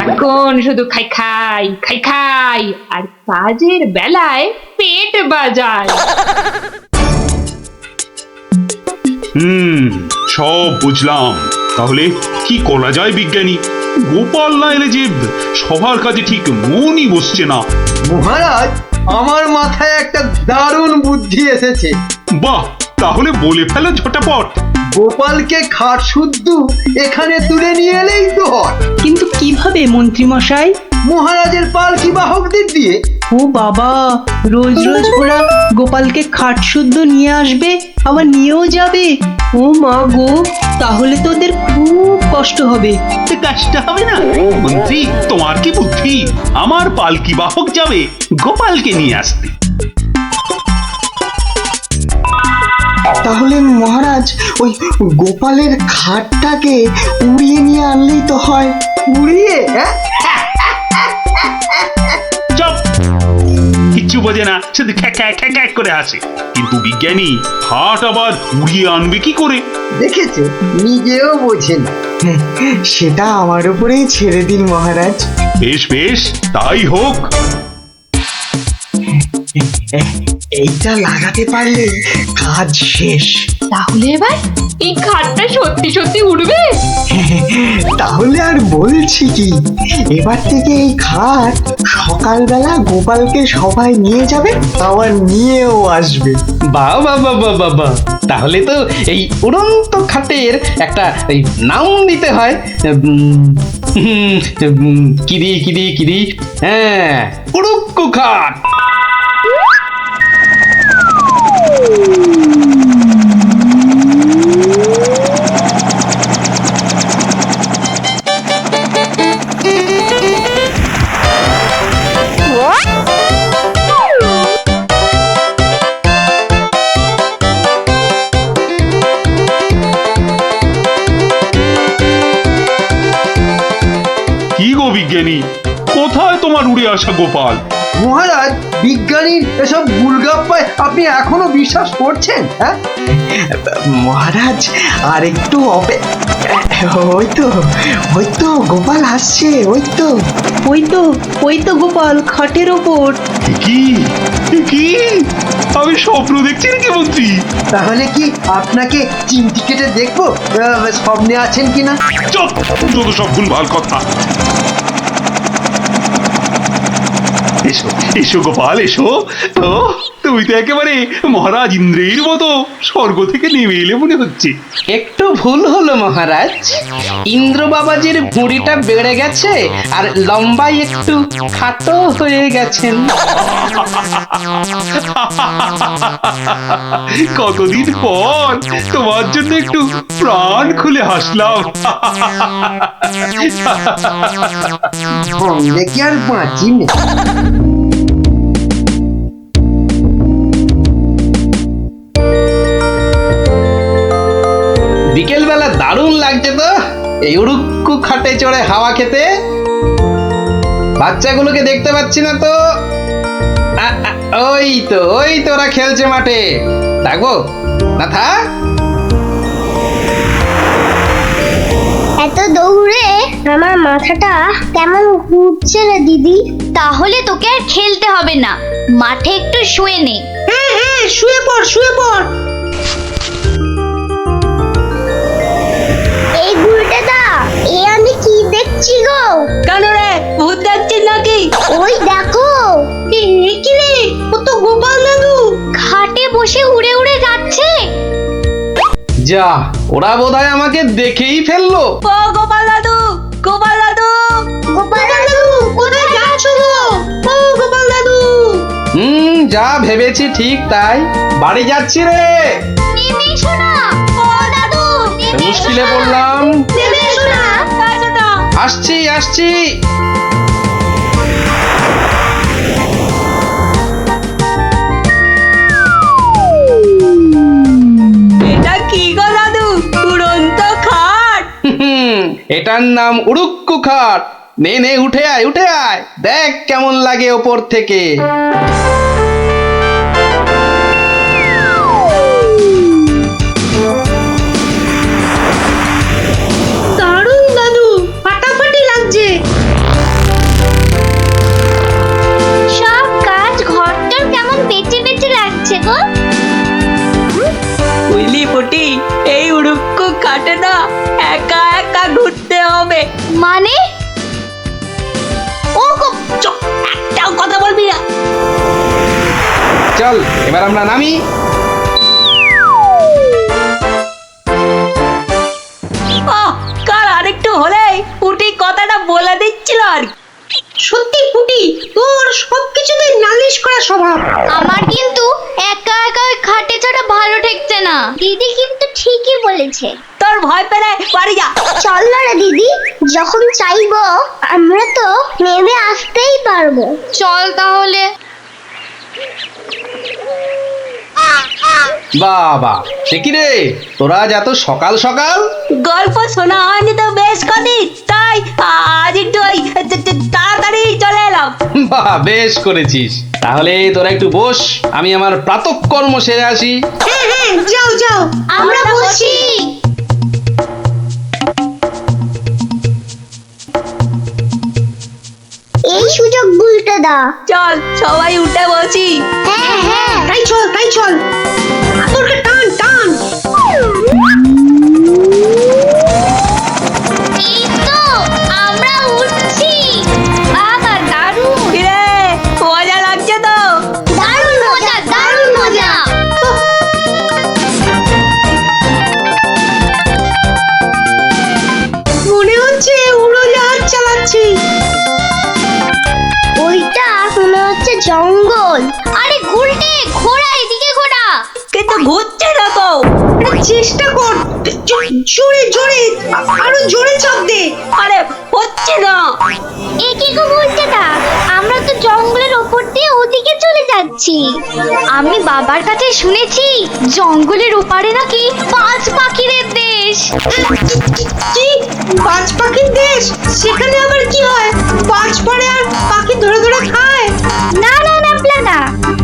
এখন শুধু খাই খাই খাই খাই আর কাজের বেলায় পেট বাজায়। সব বুঝলাম। তাহলে কি করা যায় বিজ্ঞানী? গোপাল না এলে যে সবার কাজে ঠিক মনই বসছে না। মহারাজ, আমার মাথায় একটা দারুণ বুদ্ধি এসেছে। বাহ, তাহলে বলে ফেলো ঝটাপট। গোপালকে খাট শুদ্ধ এখানে তুলে নিয়ে এলেই তো হয়। কিন্তু কিভাবে মন্ত্রী মশাই? মহারাজের পালকি বাহকদের দিয়ে। ও বাবা, রোজ রোজ ওরা গোপালকে খাট শুদ্ধ নিয়ে আসবে, আবার নিয়েও যাবে। ও মা গো, তাহলে তো ওদের খুব কষ্ট হবে। কষ্ট হবে না মন্ত্রী, তোমার কি বুদ্ধি? আমার পালকি বাহক যাবে গোপালকে নিয়ে আসতে। তাহলে মহারাজ ওই গোপালের খাটটাকে উড়িয়ে নিয়ে আনলেই তো হয়। উড়িয়ে? কিচ্ছু বোঝে না, শুধু খ্যাক করে আসে। কিন্তু বিজ্ঞানী, হাট আবার উড়িয়ে আনবে কি করে? দেখেছে, নিজেও বোঝেন। সেটা আমার উপরেই ছেড়ে দিন মহারাজ। বেশ বেশ, তাই হোক। এইটা লাগাতে পারলে কাজ শেষ। তাহলে এবার এই খাটটা সত্যি সত্যি উঠবে? তাহলে আর বলছি কি, এবার থেকে এই খাট সকালবেলা গোপালকে সবাই নিয়ে যাবে, আবার নিয়েও আসবে। বাবা বাবা বাবা, তাহলে তো এই উড়ন্ত খাটের একটা নাম দিতে হয়। কিরি কিরি কিরি, হ্যাঁ, উড়ুক্কু খাট। কি গো বিজ্ঞানী, কোথায় তোমার উড়ে আসা গোপাল? মহারাজ, বিজ্ঞানীর এসব গুলগাপ্পায় আপনি এখনো বিশ্বাস করছেন? হ্যাঁ মহারাজ, আর একটু ওই তো গোপাল আসছে। ওই তো গোপাল খাটের ওপর। কি কি আমি স্বপ্ন দেখছি নাকি মন্ত্রী? তাহলে কি আপনাকে চিমটি কেটে দেখবো স্বপ্নে আছেন কিনা? চুপ, যত সব ভুলভাল কথা। এসো এসো গোপাল, এসো। তো তুমি তো একেবারে মহারাজ ইন্দ্রের মতো স্বর্গ থেকে নেমে এলে মনে হচ্ছে। একটু ভুল হলো মহারাজ, ইন্দ্র বাবাজির ভুঁড়িটা বেড়ে গেছে আর লম্বাই একটু খাটো হয়ে গেছেন। কতদিন পর তোমার জন্য একটু প্রাণ খুলে হাসলাম। দেখি আর বাঁচি না। বিকেল বেলা দারুণ লাগছে তো এই উড়ুক্কু খাটে চড়ে হাওয়া খেতে। বাচ্চাগুলোকে দেখতে পাচ্ছি না তো। ওই তো ওরা খেলছে মাঠে। ডাকবো না? থাক। এত দৌড়ে আমার মাথাটা কেমন ঘুরছে রে দিদি। তাহলে তোকে আর খেলতে হবে না, মাঠে একটু শুয়ে নে। হ্যাঁ হ্যাঁ, শুয়ে পড় শুয়ে পড়। এই গুলটেদা, এ আমি কি দেখছি গো? কেন রে, ভূত দেখছিস নাকি? ওই দেখো, কি রে, ও তো গোপাল দাদু খাটে বসে উড়ে উড়ে যাচ্ছে। যা, ওরা বোধহয় আমাকে দেখেই ফেললো। ও গোপাল দাদু, গোপাল দাদু, গোপাল দাদু, কোথায় যাচ্ছ গো? ও গোপাল দাদু। যা ভেবেছি ঠিক তাই, বাড়ি যাচ্ছি রে। নেমে এসো না। ও দাদু, নেমে এসো মুশকিলে না। পড়লাম। নেমে এসো না। আসছি। এটা কি গো দাদু, উড়ন্ত খাট? এটার নাম উড়ুক্কু খাট। নে উঠে আয়, দেখ কেমন লাগে ওপর থেকে। দারুণ দাদু, ফাটাফাটি লাগছে। সব কাজ ঘরটার কেমন বেঁচে বেঁচে লাগছে গো। বুঝলি পুটি, এই উড়ুক্কু খাটে না একা একা ঘুরতে হবে। মানে? ও একটাও কথা বলবি না। চল এবার আমরা নামি। কাল আরেকটু হলেই পুটি কথাটা বলে দিচ্ছিল আর কি। সত্যি পুটি, তোর সবকিছুতে নালিশ করা স্বভাব। আমার কিন্তু একা একা ওই খাটে চড়া ভালো ঠেকছে না। দিদি কিন্তু ঠিকই বলেছে। তোর ভয় পেলে বাড়ি যা। চল না রে দিদি, যখন চাইবো আমরা তো নেমে আসতেই পারবো। চল তাহলে। বাবা, সে কি রে, তোরা আজ এত সকাল সকাল? গল্প শোনা হয়নি তো বেশ কদিন, তাই আজ একটু তাড়াতাড়ি চলে এলাম। বাহ, বেশ করেছিস। তাহলে তোরা একটু বস, আমি আমার প্রাতঃকর্ম সেরে আসি। হ্যাঁ হ্যাঁ, যাও আমরা বসি। এই সুযোগ গুলটে দা। চল সবাই উঠে বসি। হ্যাঁ, তাই চল তোরকে টান। এই তো আমরা উঠছি। বাবা দারুণ। কিরে, মজা লাগছে তো? দারুণ মজা। মনে হচ্ছে উড়োজাহাজ চালাচ্ছি। ওইটা মনে হচ্ছে জঙ্গল। আরে গুলটে, ঘোড়া এদিকে ঘোড়া। কিন্তু ঘুরছে না তো। চেষ্টা কর, জোরে আরো জোরে চাপ দে। আরে হচ্ছে না। এ কি গো গুলটে দা, আমরা তো জঙ্গলের ওপর দিয়ে ওদিকে চলে যাচ্ছি। আমি বাবার কাছে শুনেছি জঙ্গলের ওপারে নাকি বাজ পাখিদের দেশ। কি বাজ পাখির দেশ? সেখানে আবার কি হয়? বাজ পড়ে আর পাখি ধরে খায়? না প্লাদা,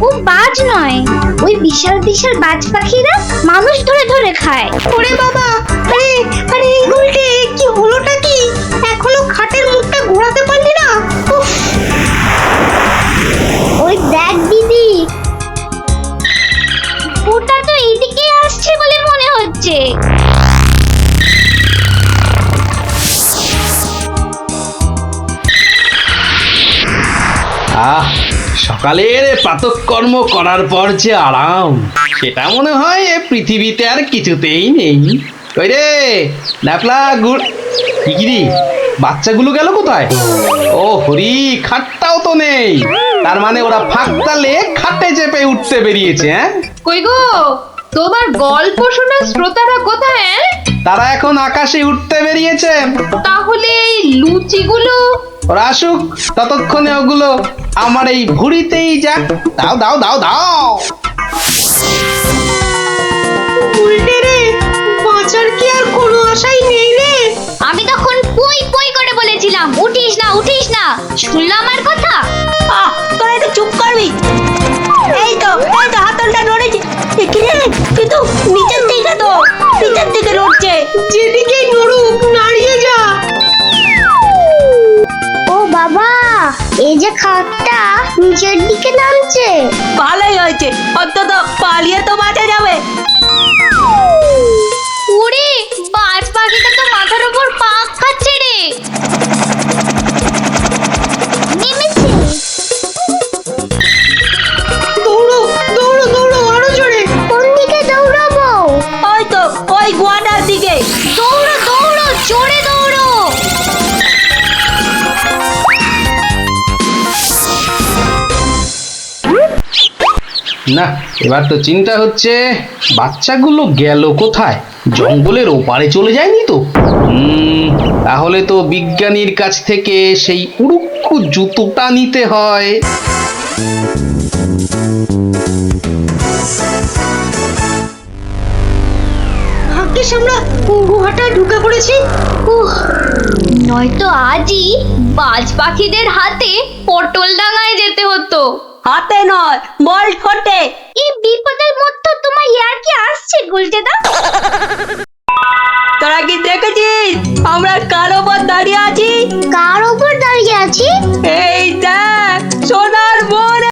ও বাজ নয়, ওই বিশাল বিশাল বাজ পাখিরা মানুষ ধরে খায়। ওরে বাবা, আরে এই গুলটে, কি হলোটা কি? এখনো খাটের মুখটা ঘোরাতে পারলি না? ওই দেখ দিদি, ওটা তো এইদিকে আসছে বলে মনে হচ্ছে। সকালের প্রাতঃকর্ম করার পর যে আরাম, সেটা মনে হয় এ পৃথিবীতে আর কিছুতেই নেই। ওই রে ন্যাপলা গুড় কি বাচ্চাগুলো গেল কোথায়? ও হরি, খাটটাও তো নেই। তার মানে ওরা ফাঁক তালে খাটে চেপে উঠতে বেরিয়েছে। হ্যাঁ, কই গো, তোমার গল্প শোনার শ্রোতারা কোথায়? তারা এখন আকাশে উঠতে বেরিয়েছে। তাহলে এই লুচিগুলো? ওরা আসুক, ততক্ষণে ওগুলো আমার এই ভুড়িতেই যাক। দাও দাও দাও দাও। উল্টে রে, বাঁচার কি আর কোনো আশাই নেই রে। আমি তখন পুই পুই করে বলেছিলাম উঠিস না উঠিস না, শুনলাম আমার কথা? তোরা একটু চুপ করবি। এই তো হাতলটা নড়েছে, কিন্তু নিচের দিকে তো, নিচের দিকে নড়ছে। যেদিকে নড়ুক, নাড়িয়ে যা। ও বাবা, এই যে খাটটা নিচের দিকে নামছে। ভালোই হয়েছে, অন্তত পালিয়ে তো বাঁচা যাবে। ওরে, বাজ পাখিটা তো মাথার উপর পাক খাচ্ছে রে। নেমেছে। দৌড়ো দৌড়ো দৌড়ো, আরো জোরে। কোন দিকে দৌড়াবো? ওই তো ওই গোয়াটার দিকে। দৌড়ো দৌড়ো, জোরে দৌড়ো। না, এবার তো চিন্তা হচ্ছে বাচ্চাগুলো গেল কোথায়? জঙ্গলের ওপারে চলে যায়নি তো? তাহলে তো বিজ্ঞানীর কাছ থেকে সেই উড়ুক্কু জুতোটা নিতে হয়। ভাগ্যিস আমরা গুহাটা ঢুকে পড়েছি। নয়তো আজই বাজ পাখিদের হাতে পটল ডাঙায় যেতে হতো। হাতে নয়, বল ঠোঁটে। এই বিপদের মধ্যে তোমার ইয়ার কি আসছে গুলটেদা?